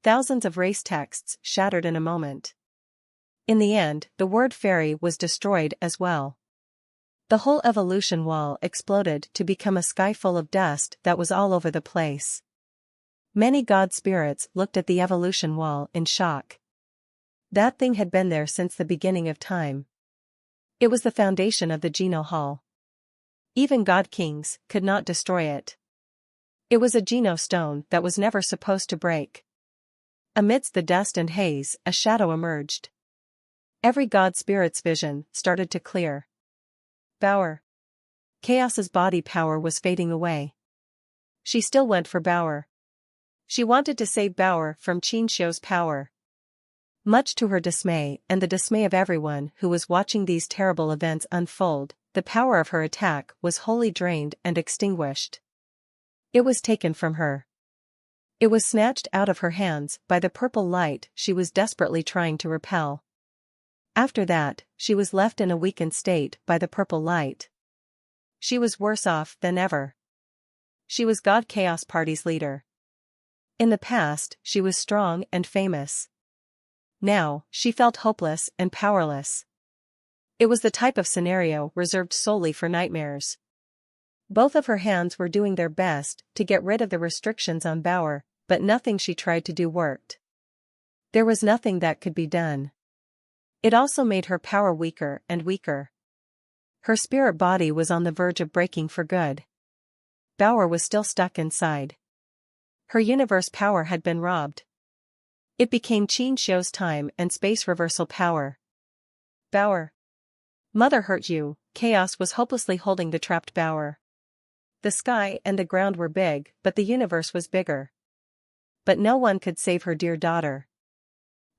Thousands of race texts shattered in a moment. In the end, the word fairy was destroyed as well. The whole evolution wall exploded to become a sky full of dust that was all over the place. Many god spirits looked at the evolution wall in shock. That thing had been there since the beginning of time. It was the foundation of the Geno Hall. Even god kings could not destroy it. It was a Geno stone that was never supposed to break. Amidst the dust and haze, a shadow emerged. Every god spirit's vision started to clear. Baoer. Chaos's body power was fading away. She still went for Baoer. She wanted to save Baoer from Qin Xiu's power. Much to her dismay and the dismay of everyone who was watching these terrible events unfold, the power of her attack was wholly drained and extinguished. It was taken from her. It was snatched out of her hands by the purple light she was desperately trying to repel. After that, she was left in a weakened state by the purple light. She was worse off than ever. She was God Chaos Party's leader. In the past, she was strong and famous. Now, she felt hopeless and powerless. It was the type of scenario reserved solely for nightmares. Both of her hands were doing their best to get rid of the restrictions on Baoer, but nothing she tried to do worked. There was nothing that could be done. It also made her power weaker and weaker. Her spirit body was on the verge of breaking for good. Baoer was still stuck inside. Her universe power had been robbed. It became Qin Xiu's time and space reversal power. Baoer. Mother hurt you, Chaos was hopelessly holding the trapped Baoer. The sky and the ground were big, but the universe was bigger. But no one could save her dear daughter.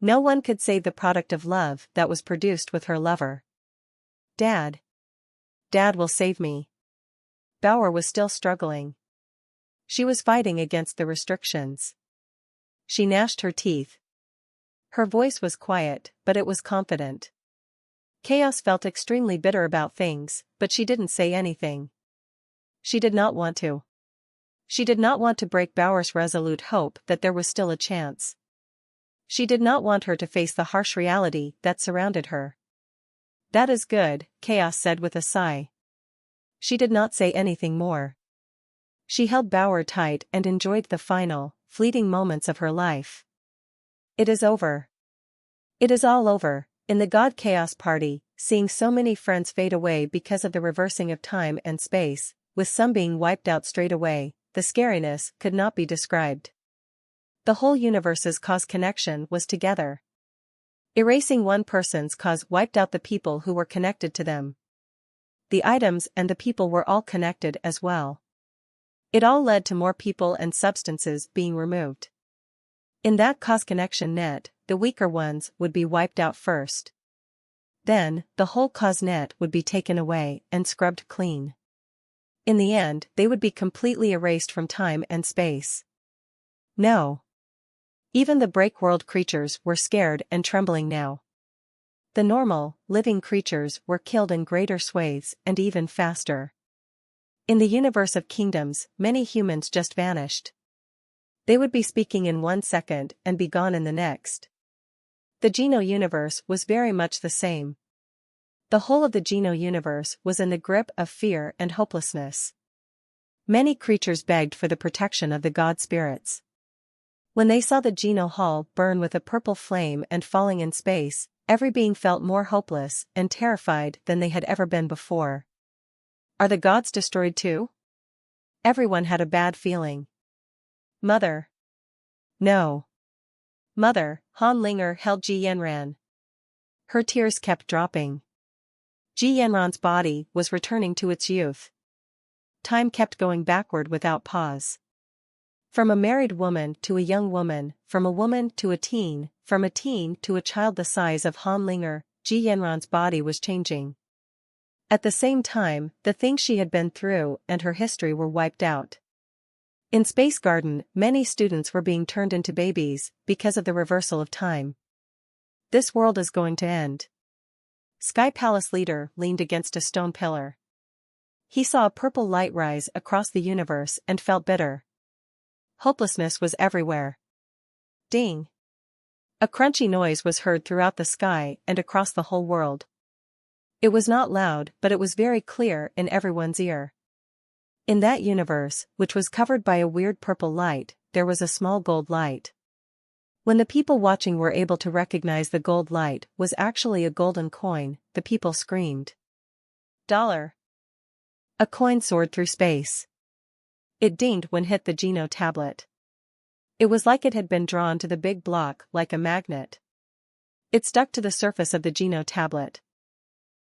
No one could save the product of love that was produced with her lover. Dad. Dad will save me. Bauer was still struggling. She was fighting against the restrictions. She gnashed her teeth. Her voice was quiet, but it was confident. Chaos felt extremely bitter about things, but she didn't say anything. She did not want to. She did not want to break Bauer's resolute hope that there was still a chance. She did not want her to face the harsh reality that surrounded her. "That is good," Chaos said with a sigh. She did not say anything more. She held Bauer tight and enjoyed the final, fleeting moments of her life. It is over. It is all over. In the God Chaos Party, seeing so many friends fade away because of the reversing of time and space, with some being wiped out straight away, the scariness could not be described. The whole universe's cause connection was together. Erasing one person's cause wiped out the people who were connected to them. The items and the people were all connected as well. It all led to more people and substances being removed. In that cause connection net, the weaker ones would be wiped out first. Then, the whole cause net would be taken away and scrubbed clean. In the end, they would be completely erased from time and space. No. Even the break-world creatures were scared and trembling now. The normal, living creatures were killed in greater swathes and even faster. In the universe of kingdoms, many humans just vanished. They would be speaking in 1 second and be gone in the next. The Geno universe was very much the same. The whole of the Geno universe was in the grip of fear and hopelessness. Many creatures begged for the protection of the god spirits. When they saw the Geno Hall burn with a purple flame and falling in space, every being felt more hopeless and terrified than they had ever been before. Are the gods destroyed too? Everyone had a bad feeling. Mother. No. Mother, Han Linger held Ji Yanran. Her tears kept dropping. Ji Yanran's body was returning to its youth. Time kept going backward without pause. From a married woman to a young woman, from a woman to a teen, from a teen to a child the size of Han Linger, Ji Yanran's body was changing. At the same time, the things she had been through and her history were wiped out. In Space Garden, many students were being turned into babies because of the reversal of time. This world is going to end. Sky Palace leader leaned against a stone pillar. He saw a purple light rise across the universe and felt bitter. Hopelessness was everywhere. Ding! A crunchy noise was heard throughout the sky and across the whole world. It was not loud, but it was very clear in everyone's ear. In that universe, which was covered by a weird purple light, there was a small gold light. When the people watching were able to recognize the gold light was actually a golden coin, the people screamed. $. A coin soared through space. It dinged when hit the Geno tablet. It was like it had been drawn to the big block like a magnet. It stuck to the surface of the Geno tablet.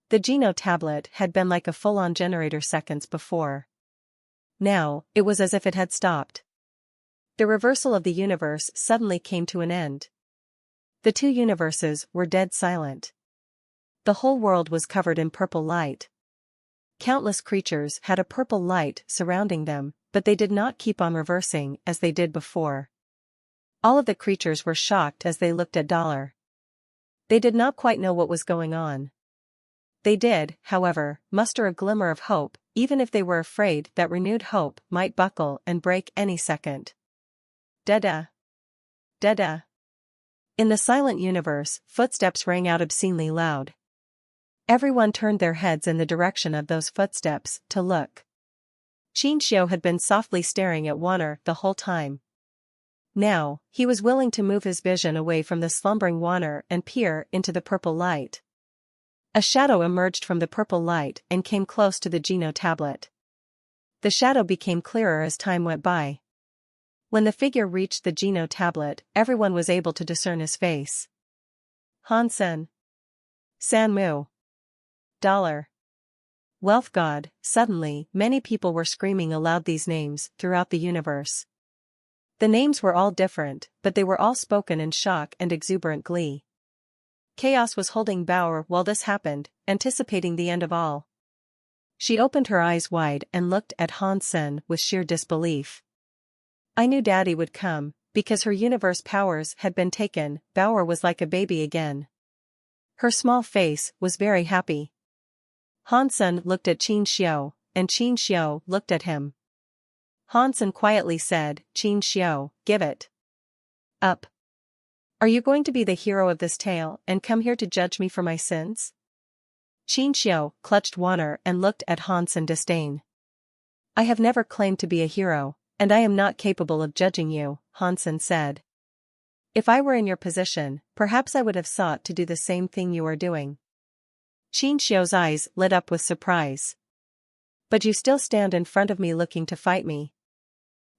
The Geno tablet had been like a full-on generator seconds before. Now, it was as if it had stopped. The reversal of the universe suddenly came to an end. The two universes were dead silent. The whole world was covered in purple light. Countless creatures had a purple light surrounding them, but they did not keep on reversing as they did before. All of the creatures were shocked as they looked at $. They did not quite know what was going on. They did, however, muster a glimmer of hope, even if they were afraid that renewed hope might buckle and break any second. Da-da. Da-da. In the silent universe, footsteps rang out obscenely loud. Everyone turned their heads in the direction of those footsteps to look. Qin Xiu had been softly staring at Wanner the whole time. Now, he was willing to move his vision away from the slumbering Wanner and peer into the purple light. A shadow emerged from the purple light and came close to the Geno tablet. The shadow became clearer as time went by. When the figure reached the Geno tablet, everyone was able to discern his face. Hansen. Sanmu. $. Wealth God. Suddenly, many people were screaming aloud these names throughout the universe. The names were all different, but they were all spoken in shock and exuberant glee. Chaos was holding Bauer while this happened, anticipating the end of all. She opened her eyes wide and looked at Hansen with sheer disbelief. I knew Daddy would come, because her universe powers had been taken. Bauer was like a baby again. Her small face was very happy. Hansen looked at Qin Xiu, and Qin Xiu looked at him. Hansen quietly said, Qin Xiu, give it up. Are you going to be the hero of this tale and come here to judge me for my sins? Qin Xiu clutched Wanner and looked at Hansen in disdain. I have never claimed to be a hero, and I am not capable of judging you, Hansen said. If I were in your position, perhaps I would have sought to do the same thing you are doing. Qin Xiu's eyes lit up with surprise. But you still stand in front of me looking to fight me.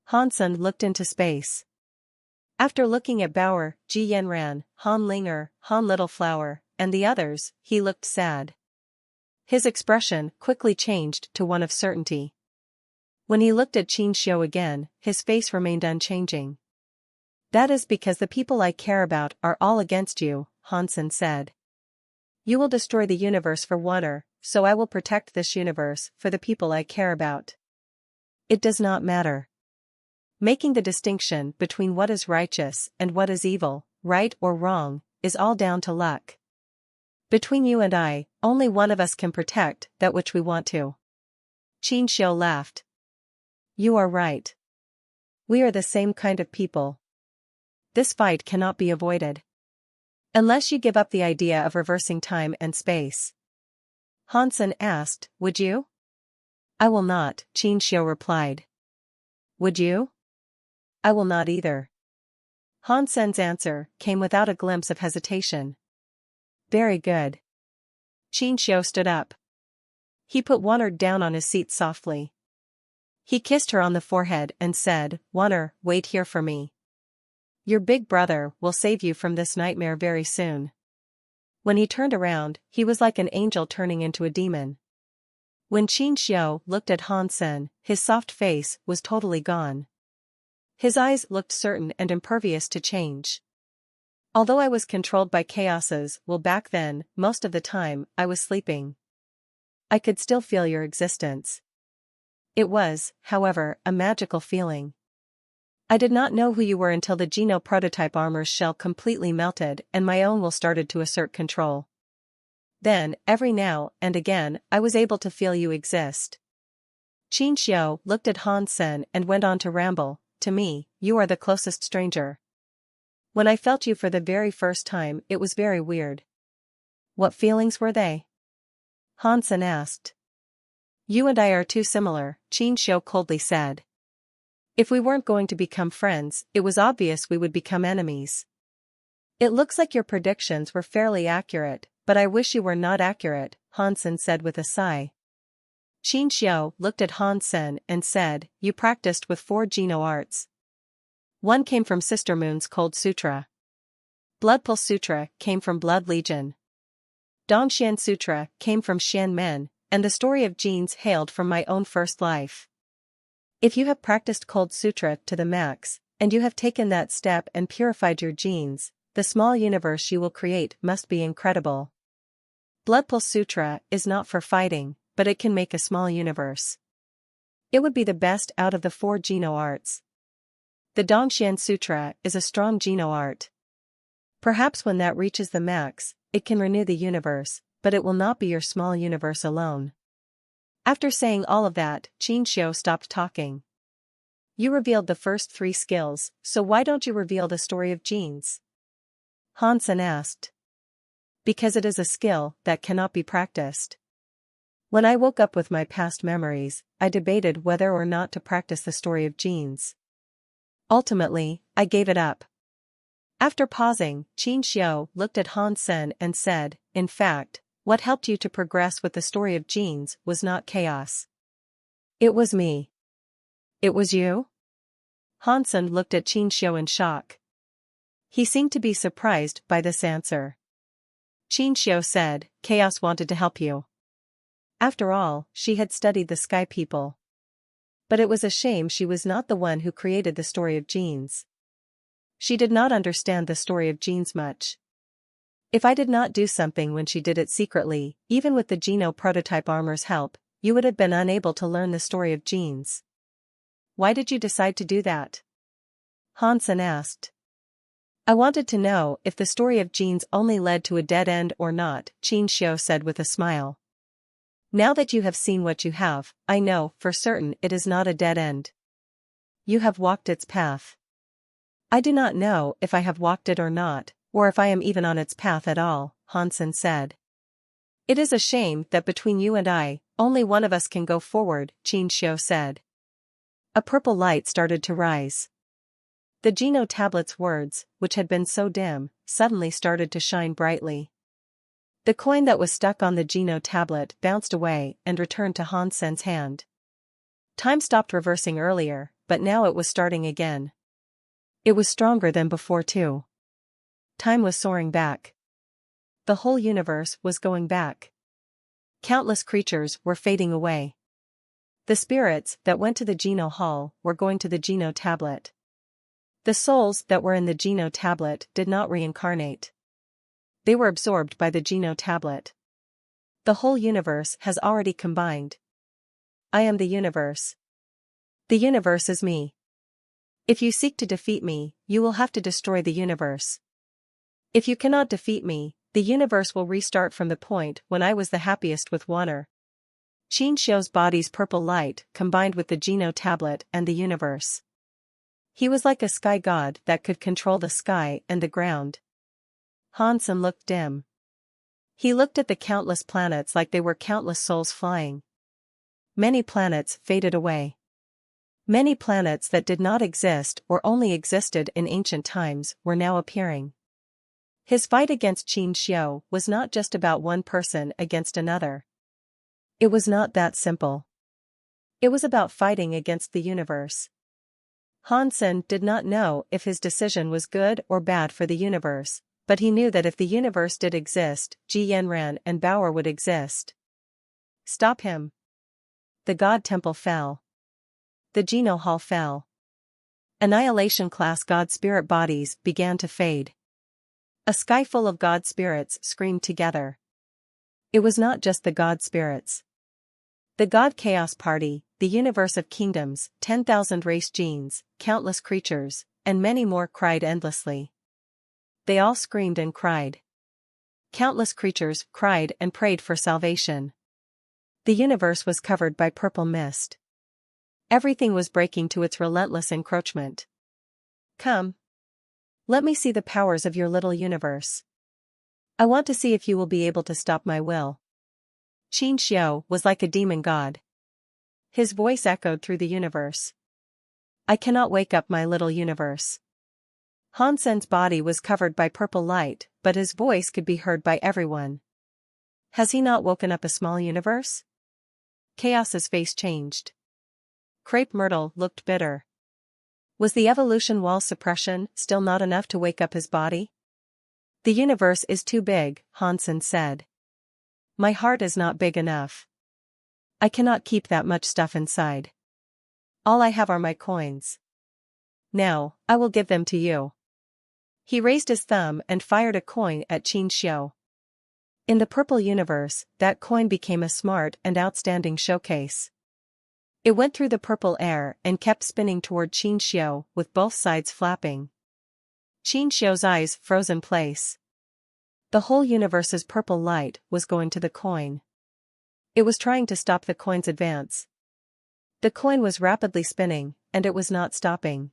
Hansen looked into space. After looking at Bauer, Ji Yanran, Han Linger, Han Littleflower, and the others, he looked sad. His expression quickly changed to one of certainty. When he looked at Qin Xiu again, his face remained unchanging. That is because the people I care about are all against you, Hansen said. You will destroy the universe for Wanner, so I will protect this universe for the people I care about. It does not matter. Making the distinction between what is righteous and what is evil, right or wrong, is all down to luck. Between you and I, only one of us can protect that which we want to. Qin Xiu laughed. You are right. We are the same kind of people. This fight cannot be avoided. Unless you give up the idea of reversing time and space. Hansen asked, would you? I will not, Qin Xiu replied. Would you? I will not either. Hansen's answer came without a glimpse of hesitation. Very good. Qin Xiu stood up. He put Wanner down on his seat softly. He kissed her on the forehead and said, Wanner, wait here for me. Your big brother will save you from this nightmare very soon. When he turned around, he was like an angel turning into a demon. When Qin Xiu looked at Hansen, his soft face was totally gone. His eyes looked certain and impervious to change. Although I was controlled by chaoses, well back then, most of the time, I was sleeping. I could still feel your existence. It was, however, a magical feeling. I did not know who you were until the Geno prototype armor's shell completely melted and my own will started to assert control. Then, every now and again, I was able to feel you exist. Qin Xiu looked at Hansen and went on to ramble, to me, you are the closest stranger. When I felt you for the very first time, it was very weird. What feelings were they? Hansen asked. You and I are too similar, Qin Xiu coldly said. If we weren't going to become friends, it was obvious we would become enemies. It looks like your predictions were fairly accurate, but I wish you were not accurate, Hansen said with a sigh. Qin Xiu looked at Hansen and said, you practiced with 4 Geno arts. One came from Sister Moon's Cold Sutra. Blood Pulse Sutra came from Blood Legion. Dongxian Sutra came from Xian Men, and the story of genes hailed from my own first life. If you have practiced Cold Sutra to the max, and you have taken that step and purified your genes, the small universe you will create must be incredible. Blood Pulse Sutra is not for fighting, but it can make a small universe. It would be the best out of the 4 Geno arts. The Dongxian Sutra is a strong Geno art. Perhaps when that reaches the max, it can renew the universe, but it will not be your small universe alone. After saying all of that, Qin Xiu stopped talking. You revealed the first 3 skills, so why don't you reveal the story of genes? Hansen asked. Because it is a skill that cannot be practiced. When I woke up with my past memories, I debated whether or not to practice the story of genes. Ultimately, I gave it up. After pausing, Qin Xiu looked at Hansen and said, in fact, what helped you to progress with the story of genes was not chaos. It was me. It was you? Hansen looked at Qin Xiu in shock. He seemed to be surprised by this answer. Qin Xiu said, Chaos wanted to help you. After all, she had studied the Sky People. But it was a shame she was not the one who created the story of genes. She did not understand the story of genes much. If I did not do something when she did it secretly, even with the Geno prototype armor's help, you would have been unable to learn the story of genes. Why did you decide to do that? Hansen asked. I wanted to know if the story of genes only led to a dead end or not, Qin Xiu said with a smile. Now that you have seen what you have, I know for certain it is not a dead end. You have walked its path. I do not know if I have walked it or not, or if I am even on its path at all, Hansen said. It is a shame that between you and I, only one of us can go forward, Qin Xiu said. A purple light started to rise. The Geno tablet's words, which had been so dim, suddenly started to shine brightly. The coin that was stuck on the Geno tablet bounced away and returned to Hansen's hand. Time stopped reversing earlier, but now it was starting again. It was stronger than before too. Time was soaring back. The whole universe was going back. Countless creatures were fading away. The spirits that went to the Geno Hall were going to the Geno tablet. The souls that were in the Geno tablet did not reincarnate. They were absorbed by the Geno tablet. The whole universe has already combined. I am the universe. The universe is me. If you seek to defeat me, you will have to destroy the universe. If you cannot defeat me, the universe will restart from the point when I was the happiest with water. Qin Xiu's body's purple light combined with the Geno tablet and the universe. He was like a sky god that could control the sky and the ground. Hansen looked dim. He looked at the countless planets like they were countless souls flying. Many planets faded away. Many planets that did not exist or only existed in ancient times were now appearing. His fight against Qin Xiu was not just about one person against another. It was not that simple. It was about fighting against the universe. Hansen did not know if his decision was good or bad for the universe, but he knew that if the universe did exist, Ji Yanran and Bauer would exist. Stop him. The God Temple fell. The Geno Hall fell. Annihilation-class God spirit bodies began to fade. A sky full of God spirits screamed together. It was not just the God spirits. The God Chaos Party, the universe of kingdoms, 10,000 race genes, countless creatures, and many more cried endlessly. They all screamed and cried. Countless creatures cried and prayed for salvation. The universe was covered by purple mist. Everything was breaking to its relentless encroachment. Come. Let me see the powers of your little universe. I want to see if you will be able to stop my will. Qin Xiu was like a demon god. His voice echoed through the universe. I cannot wake up my little universe. Hansen's body was covered by purple light, but his voice could be heard by everyone. Has he not woken up a small universe? Chaos's face changed. Crepe Myrtle looked bitter. Was the evolution wall suppression still not enough to wake up his body? The universe is too big, Hansen said. My heart is not big enough. I cannot keep that much stuff inside. All I have are my coins. Now, I will give them to you. He raised his thumb and fired a coin at Qin Xiu. In the purple universe, that coin became a smart and outstanding showcase. It went through the purple air and kept spinning toward Qin Xiu with both sides flapping. Qin Xiu's eyes froze in place. The whole universe's purple light was going to the coin. It was trying to stop the coin's advance. The coin was rapidly spinning, and it was not stopping.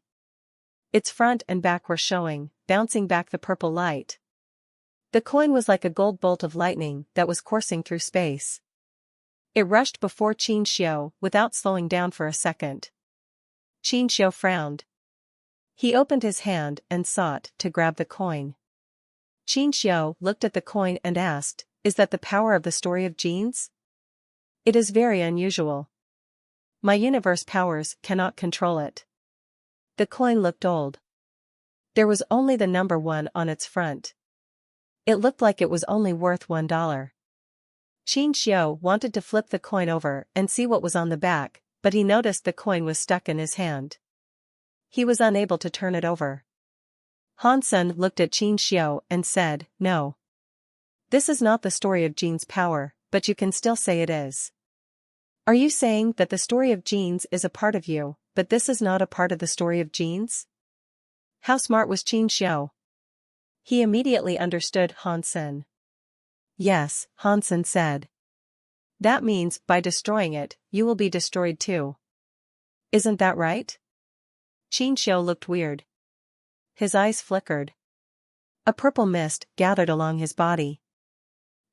Its front and back were showing, bouncing back the purple light. The coin was like a gold bolt of lightning that was coursing through space. It rushed before Qin Xiu without slowing down for a second. Qin Xiu frowned. He opened his hand and sought to grab the coin. Qin Xiu looked at the coin and asked, "Is that the power of the story of genes?" "It is very unusual. My universe powers cannot control it." The coin looked old. There was only the number 1 on its front. It looked like it was only worth $1. Qin Xiu wanted to flip the coin over and see what was on the back, but he noticed the coin was stuck in his hand. He was unable to turn it over. Hansen looked at Qin Xiu and said, "No. This is not the story of Gene's power, but you can still say it is." Are you saying that the story of genes is a part of you, but this is not a part of the story of genes? How smart was Qin Xiu? He immediately understood Hansen. Yes, Hansen said. That means, by destroying it, you will be destroyed too. Isn't that right? Qin Xiu looked weird. His eyes flickered. A purple mist gathered along his body.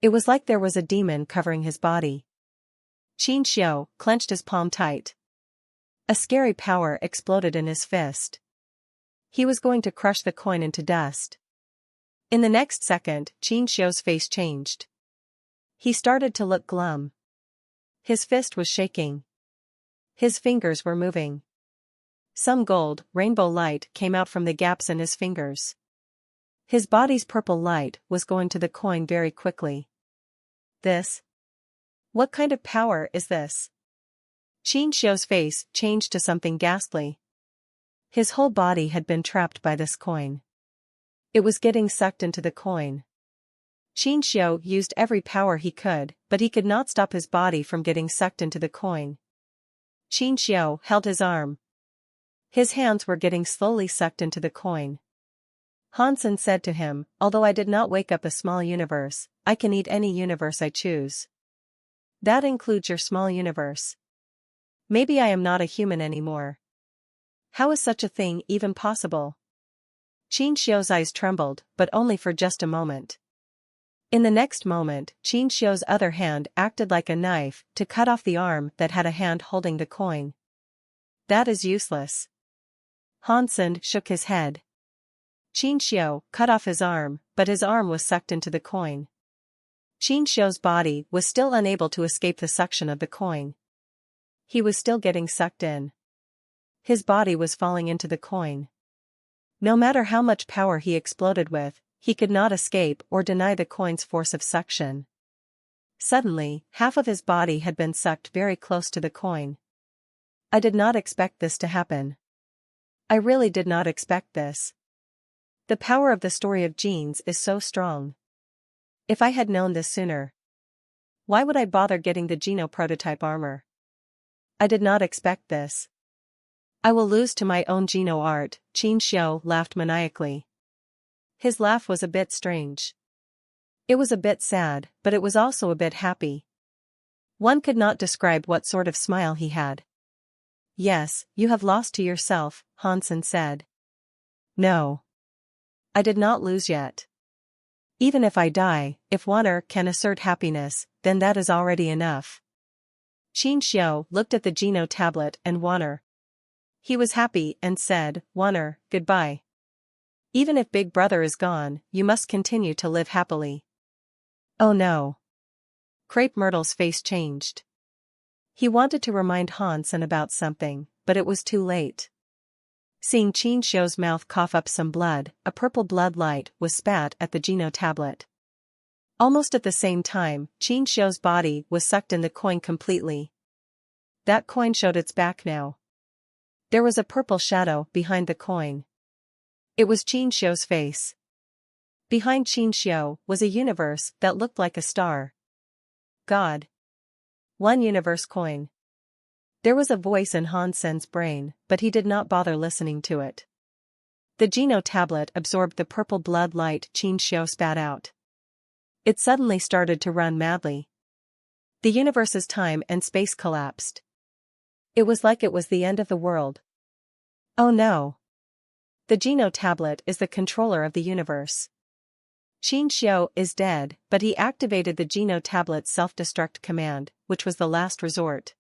It was like there was a demon covering his body. Qin Xiu clenched his palm tight. A scary power exploded in his fist. He was going to crush the coin into dust. In the next second, Qin Xiu's face changed. He started to look glum. His fist was shaking. His fingers were moving. Some gold, rainbow light came out from the gaps in his fingers. His body's purple light was going to the coin very quickly. This? What kind of power is this? Qin Xiu's face changed to something ghastly. His whole body had been trapped by this coin. It was getting sucked into the coin. Qin Xiu used every power he could, but he could not stop his body from getting sucked into the coin. Qin Xiu held his arm. His hands were getting slowly sucked into the coin. Hansen said to him, although I did not wake up a small universe, I can eat any universe I choose. That includes your small universe. Maybe I am not a human anymore. How is such a thing even possible? Qin Xiu's eyes trembled, but only for just a moment. In the next moment, Qin Xiu's other hand acted like a knife to cut off the arm that had a hand holding the coin. That is useless. Hansen shook his head. Qin Xiu cut off his arm, but his arm was sucked into the coin. Qin Xiu's body was still unable to escape the suction of the coin. He was still getting sucked in. His body was falling into the coin. No matter how much power he exploded with, he could not escape or deny the coin's force of suction. Suddenly, half of his body had been sucked very close to the coin. I did not expect this to happen. I really did not expect this. The power of the story of genes is so strong. If I had known this sooner. Why would I bother getting the Geno prototype armor? I did not expect this. I will lose to my own Geno art, Qin Xiu laughed maniacally. His laugh was a bit strange. It was a bit sad, but it was also a bit happy. One could not describe what sort of smile he had. Yes, you have lost to yourself, Hansen said. No. I did not lose yet. Even if I die, if Wanner can assert happiness, then that is already enough. Qin Xiu looked at the Geno tablet and Wanner. He was happy and said, Wanner, goodbye. Even if Big Brother is gone, you must continue to live happily. Oh no. Crepe Myrtle's face changed. He wanted to remind Hansen about something, but it was too late. Seeing Qin Xiu's mouth cough up some blood, a purple blood light was spat at the Geno tablet. Almost at the same time, Qin Xiu's body was sucked in the coin completely. That coin showed its back now. There was a purple shadow behind the coin. It was Qin Xiu's face. Behind Qin Xiu was a universe that looked like a star. God. One universe coin. There was a voice in Hansen's brain, but he did not bother listening to it. The Geno tablet absorbed the purple blood light Qin Xiu spat out. It suddenly started to run madly. The universe's time and space collapsed. It was like it was the end of the world. Oh no. The Geno tablet is the controller of the universe. Qin Xiu is dead, but he activated the Geno tablet's self-destruct command, which was the last resort.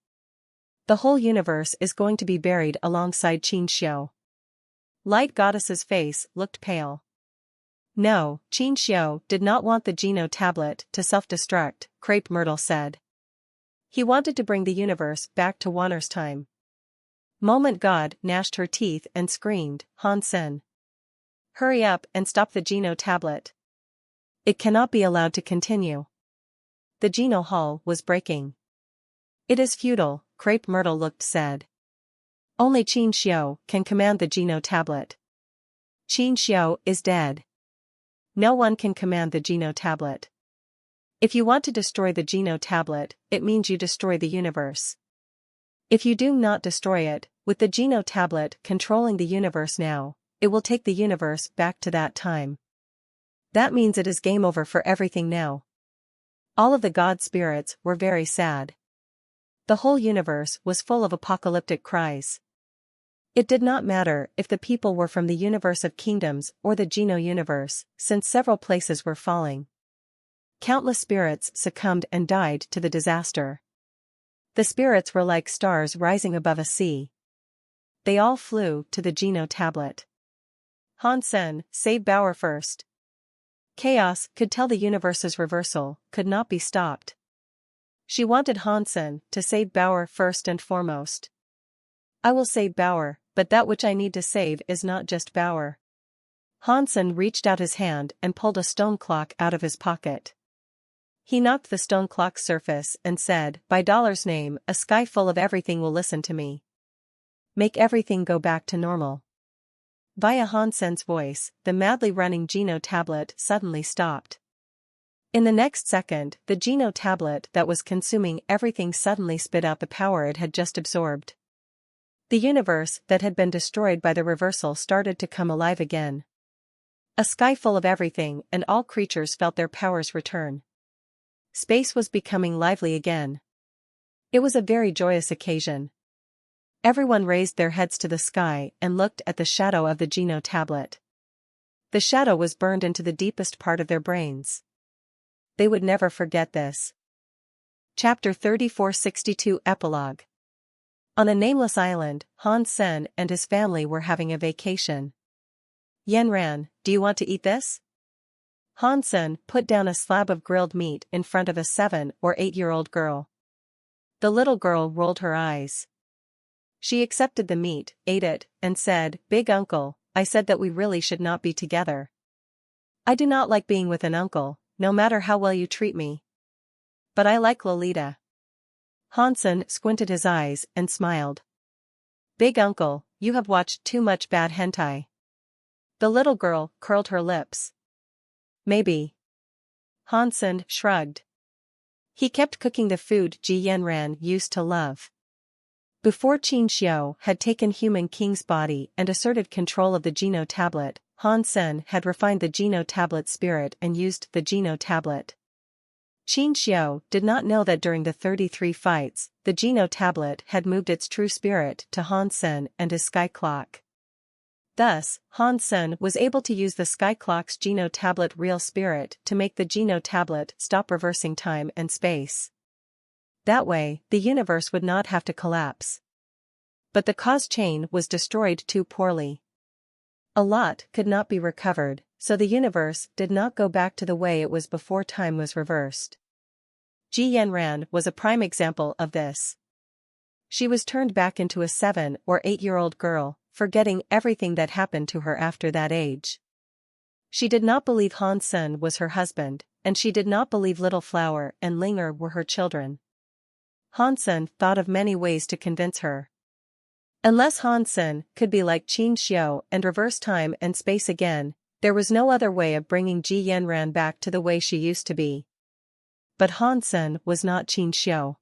The whole universe is going to be buried alongside Qin Xiu. Light Goddess's face looked pale. No, Qin Xiu did not want the Geno tablet to self-destruct, Crepe Myrtle said. He wanted to bring the universe back to Wanner's time. Moment God gnashed her teeth and screamed, Hansen. Hurry up and stop the Geno tablet. It cannot be allowed to continue. The Geno hull was breaking. It is futile, Crepe Myrtle looked sad. Only Qin Xiu can command the Geno tablet. Qin Xiu is dead. No one can command the Geno tablet. If you want to destroy the Geno tablet, it means you destroy the universe. If you do not destroy it, with the Geno tablet controlling the universe now, it will take the universe back to that time. That means it is game over for everything now. All of the god spirits were very sad. The whole universe was full of apocalyptic cries. It did not matter if the people were from the universe of kingdoms or the Geno universe, since several places were falling. Countless spirits succumbed and died to the disaster. The spirits were like stars rising above a sea. They all flew to the Geno tablet. Hansen, save Bauer first. Chaos could tell the universe's reversal could not be stopped. She wanted Hansen to save Bauer first and foremost. I will save Bauer, but that which I need to save is not just Bauer. Hansen reached out his hand and pulled a stone clock out of his pocket. He knocked the stone clock's surface and said, "By Dollar's name, a sky full of everything will listen to me. Make everything go back to normal." Via Hansen's voice, the madly running Geno tablet suddenly stopped. In the next second, the Geno tablet that was consuming everything suddenly spit out the power it had just absorbed. The universe that had been destroyed by the reversal started to come alive again. A sky full of everything, and all creatures felt their powers return. Space was becoming lively again. It was a very joyous occasion. Everyone raised their heads to the sky and looked at the shadow of the Geno tablet. The shadow was burned into the deepest part of their brains. They would never forget this. Chapter 3462 Epilogue. On a nameless island, Hansen and his family were having a vacation. Yenran, do you want to eat this? Hansen put down a slab of grilled meat in front of a 7 or 8-year-old girl. The little girl rolled her eyes. She accepted the meat, ate it, and said, "Big uncle, I said that we really should not be together. I do not like being with an uncle, no matter how well you treat me. But I like Lolita." Hansen squinted his eyes and smiled. "Big uncle, you have watched too much bad hentai." The little girl curled her lips. "Maybe." Hansen shrugged. He kept cooking the food Ji Yenran used to love. Before Qin Xiao had taken Human King's body and asserted control of the Geno tablet, Hansen had refined the Geno tablet spirit and used the Geno tablet. Qin Xiao did not know that during the 33 fights, the Geno tablet had moved its true spirit to Hansen and his sky clock. Thus, Hansen was able to use the sky clock's Geno tablet real spirit to make the Geno tablet stop reversing time and space. That way, the universe would not have to collapse. But the cause chain was destroyed too poorly. A lot could not be recovered, so the universe did not go back to the way it was before time was reversed. Ji Yenran was a prime example of this. She was turned back into a 7 or 8-year-old girl, forgetting everything that happened to her after that age. She did not believe Hansen was her husband, and she did not believe Little Flower and Linger were her children. Hansen thought of many ways to convince her. Unless Hansen could be like Qin Xiao and reverse time and space again, there was no other way of bringing Ji Yenran back to the way she used to be. But Hansen was not Qin Xiao.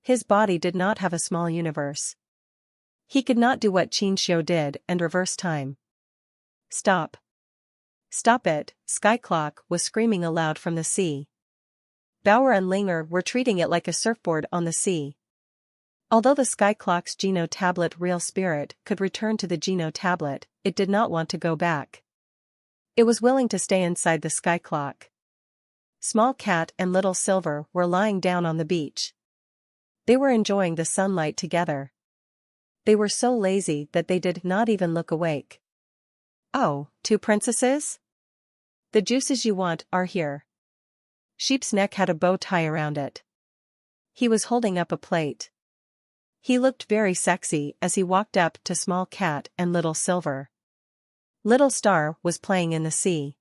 His body did not have a small universe. He could not do what Qin Xiao did and reverse time. "Stop. Stop it," Sky Clock was screaming aloud from the sea. Bauer and Linger were treating it like a surfboard on the sea. Although the Sky Clock's Geno tablet real spirit could return to the Geno tablet, it did not want to go back. It was willing to stay inside the Sky Clock. Small Cat and Little Silver were lying down on the beach. They were enjoying the sunlight together. They were so lazy that they did not even look awake. "Oh, 2 princesses? The juices you want are here." Sheep's Neck had a bow tie around it. He was holding up a plate. He looked very sexy as he walked up to Small Cat and Little Silver. Little Star was playing in the sea.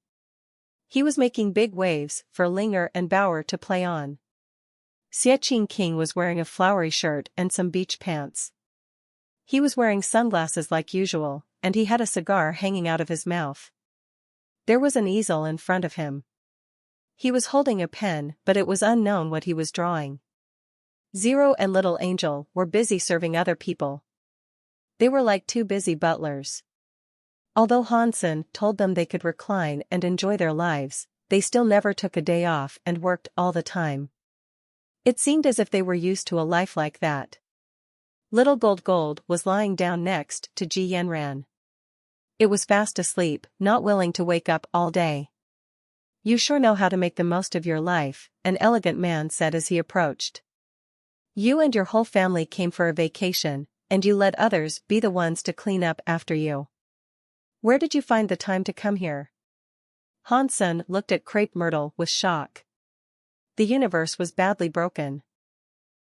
He was making big waves for Linger and Bauer to play on. Xie King was wearing a flowery shirt and some beach pants. He was wearing sunglasses like usual, and he had a cigar hanging out of his mouth. There was an easel in front of him. He was holding a pen, but it was unknown what he was drawing. Zero and Little Angel were busy serving other people. They were like two busy butlers. Although Hansen told them they could recline and enjoy their lives, they still never took a day off and worked all the time. It seemed as if they were used to a life like that. Little Gold was lying down next to Ji Yanran. It was fast asleep, not willing to wake up all day. "You sure know how to make the most of your life," an elegant man said as he approached. "You and your whole family came for a vacation, and you let others be the ones to clean up after you. Where did you find the time to come here?" Hansen looked at Crepe Myrtle with shock. The universe was badly broken.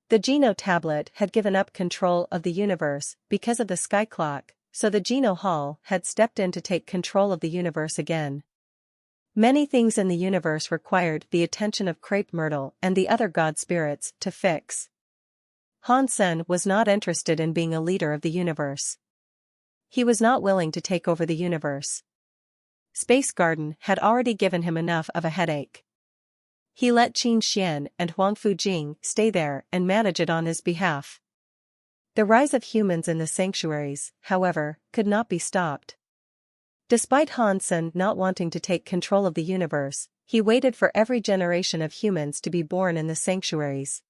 The Geno tablet had given up control of the universe because of the sky clock, so the Geno Hall had stepped in to take control of the universe again. Many things in the universe required the attention of Crepe Myrtle and the other god spirits to fix. Hansen was not interested in being a leader of the universe. He was not willing to take over the universe. Space Garden had already given him enough of a headache. He let Qin Xian and Huang Fujing stay there and manage it on his behalf. The rise of humans in the sanctuaries, however, could not be stopped. Despite Hansen not wanting to take control of the universe, he waited for every generation of humans to be born in the sanctuaries.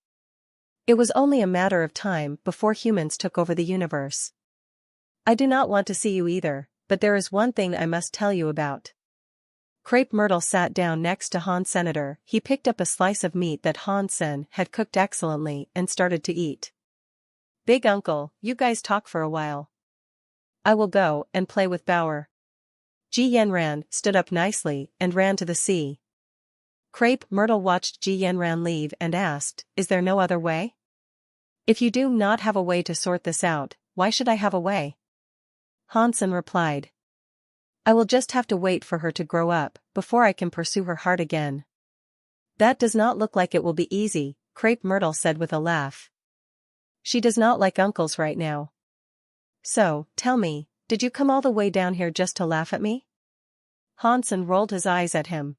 It was only a matter of time before humans took over the universe. "I do not want to see you either, but there is one thing I must tell you about." Crepe Myrtle sat down next to Han Senator. He picked up a slice of meat that Hansen had cooked excellently and started to eat. "Big Uncle, you guys talk for a while. I will go and play with Bauer." Ji Yanran stood up nicely and ran to the sea. Crepe Myrtle watched Ji Yanran leave and asked, "Is there no other way? If you do not have a way to sort this out, why should I have a way?" Hansen replied, "I will just have to wait for her to grow up before I can pursue her heart again." "That does not look like it will be easy," Crepe Myrtle said with a laugh. "She does not like uncles right now. So, tell me, did you come all the way down here just to laugh at me?" Hansen rolled his eyes at him.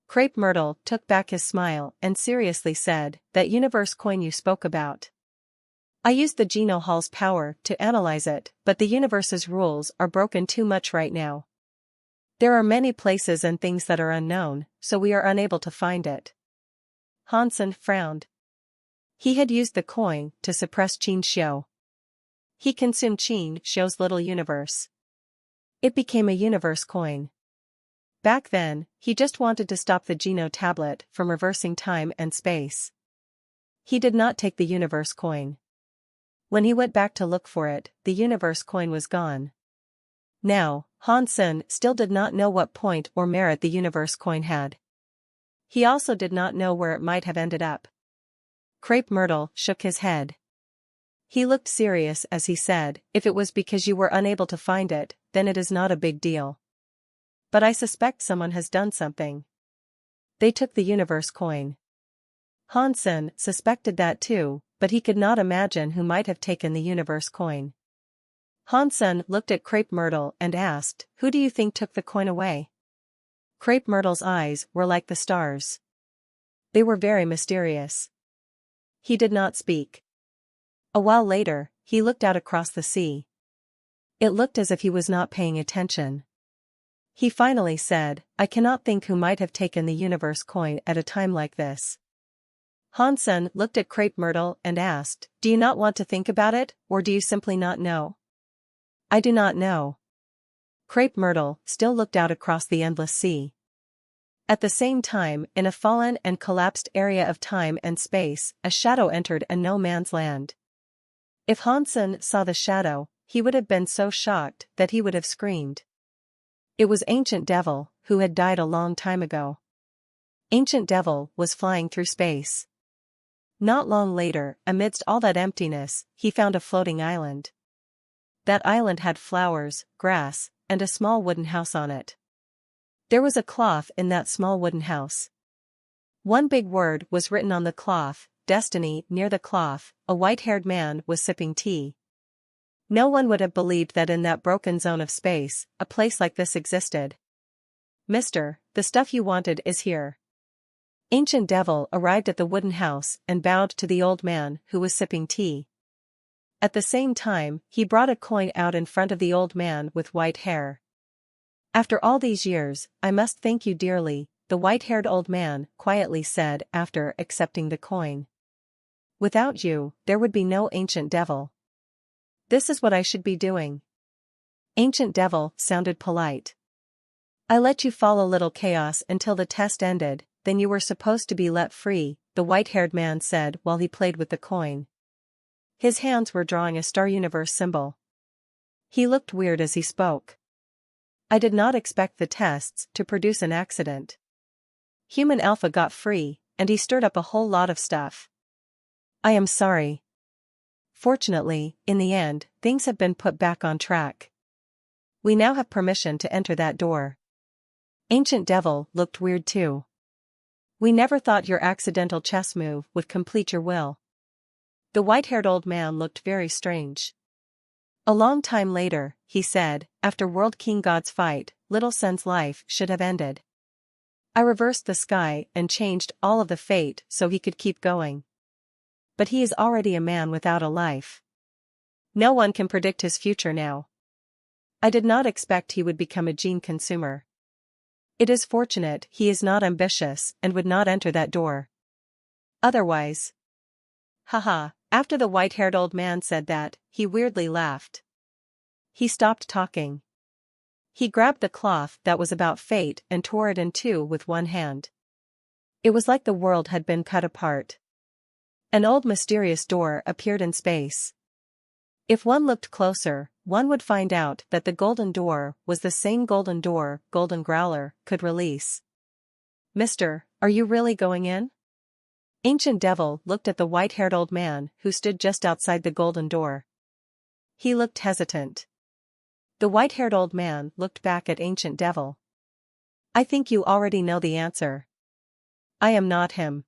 Crepe Myrtle took back his smile and seriously said, "That universe coin you spoke about. I used the Geno Hall's power to analyze it, but the universe's rules are broken too much right now. There are many places and things that are unknown, so we are unable to find it." Hansen frowned. He had used the coin to suppress Qin Xiu. He consumed Qin Xiu's little universe. It became a universe coin. Back then, he just wanted to stop the Geno tablet from reversing time and space. He did not take the universe coin. When he went back to look for it, the universe coin was gone. Now, Hansen still did not know what point or merit the universe coin had. He also did not know where it might have ended up. Crepe Myrtle shook his head. He looked serious as he said, "If it was because you were unable to find it, then it is not a big deal. But I suspect someone has done something. They took the universe coin." Hansen suspected that too, but he could not imagine who might have taken the universe coin. Hansen looked at Crepe Myrtle and asked, "Who do you think took the coin away?" Crepe Myrtle's eyes were like the stars. They were very mysterious. He did not speak. A while later, he looked out across the sea. It looked as if he was not paying attention. He finally said, "I cannot think who might have taken the universe coin at a time like this." Hansen looked at Crepe Myrtle and asked, "Do you not want to think about it, or do you simply not know?" "I do not know." Crepe Myrtle still looked out across the endless sea. At the same time, in a fallen and collapsed area of time and space, a shadow entered a no man's land. If Hansen saw the shadow, he would have been so shocked that he would have screamed. It was Ancient Devil, who had died a long time ago. Ancient Devil was flying through space. Not long later, amidst all that emptiness, he found a floating island. That island had flowers, grass, and a small wooden house on it. There was a cloth in that small wooden house. One big word was written on the cloth, Destiny. Near the cloth, a white-haired man was sipping tea. No one would have believed that in that broken zone of space, a place like this existed. "Mister, the stuff you wanted is here." Ancient Devil arrived at the wooden house and bowed to the old man who was sipping tea. At the same time, he brought a coin out in front of the old man with white hair. "After all these years, I must thank you dearly," the white-haired old man quietly said after accepting the coin. "Without you, there would be no Ancient Devil. This is what I should be doing." Ancient Devil sounded polite. "I let you fall a little chaos until the test ended, then you were supposed to be let free," the white-haired man said while he played with the coin. His hands were drawing a Star Universe symbol. He looked weird as he spoke. "I did not expect the tests to produce an accident. Human Alpha got free, and he stirred up a whole lot of stuff. I am sorry. Fortunately, in the end, things have been put back on track. We now have permission to enter that door." Ancient Devil looked weird too. "We never thought your accidental chess move would complete your will." The white-haired old man looked very strange. "A long time later," he said, "after World King God's fight, Little Sun's life should have ended. I reversed the sky and changed all of the fate so he could keep going. But he is already a man without a life. No one can predict his future now. I did not expect he would become a gene consumer. It is fortunate he is not ambitious and would not enter that door. Otherwise..." Haha, after the white-haired old man said that, he weirdly laughed. He stopped talking. He grabbed the cloth that was about fate and tore it in two with one hand. It was like the world had been cut apart. An old mysterious door appeared in space. If one looked closer, one would find out that the golden door was the same golden door Golden Growler could release. "Mister, are you really going in?" Ancient Devil looked at the white-haired old man who stood just outside the golden door. He looked hesitant. The white-haired old man looked back at Ancient Devil. "I think you already know the answer. I am not him."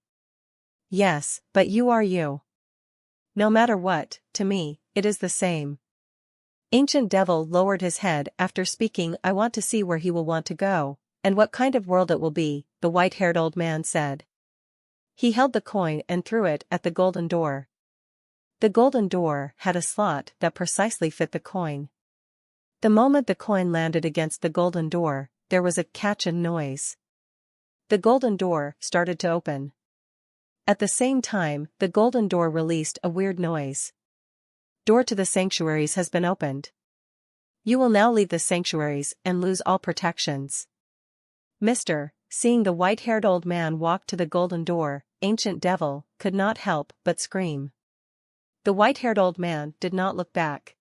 "Yes, but you are you. No matter what, to me, it is the same." Ancient Devil lowered his head after speaking. "I want to see where he will want to go, and what kind of world it will be," the white-haired old man said. He held the coin and threw it at the golden door. The golden door had a slot that precisely fit the coin. The moment the coin landed against the golden door, there was a catch-in noise. The golden door started to open. At the same time, the golden door released a weird noise. "Door to the sanctuaries has been opened. You will now leave the sanctuaries and lose all protections." "Mister," seeing the white-haired old man walk to the golden door, Ancient Devil could not help but scream. The white-haired old man did not look back.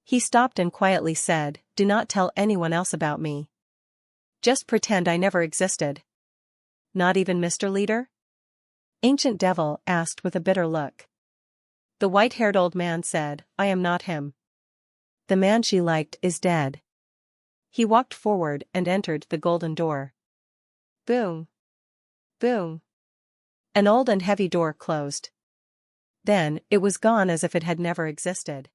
He stopped and quietly said, "Do not tell anyone else about me. Just pretend I never existed." "Not even Mr. Leader?" Ancient Devil asked with a bitter look. The white-haired old man said, "I am not him. The man she liked is dead." He walked forward and entered the golden door. Boom! Boom! An old and heavy door closed. Then, it was gone as if it had never existed.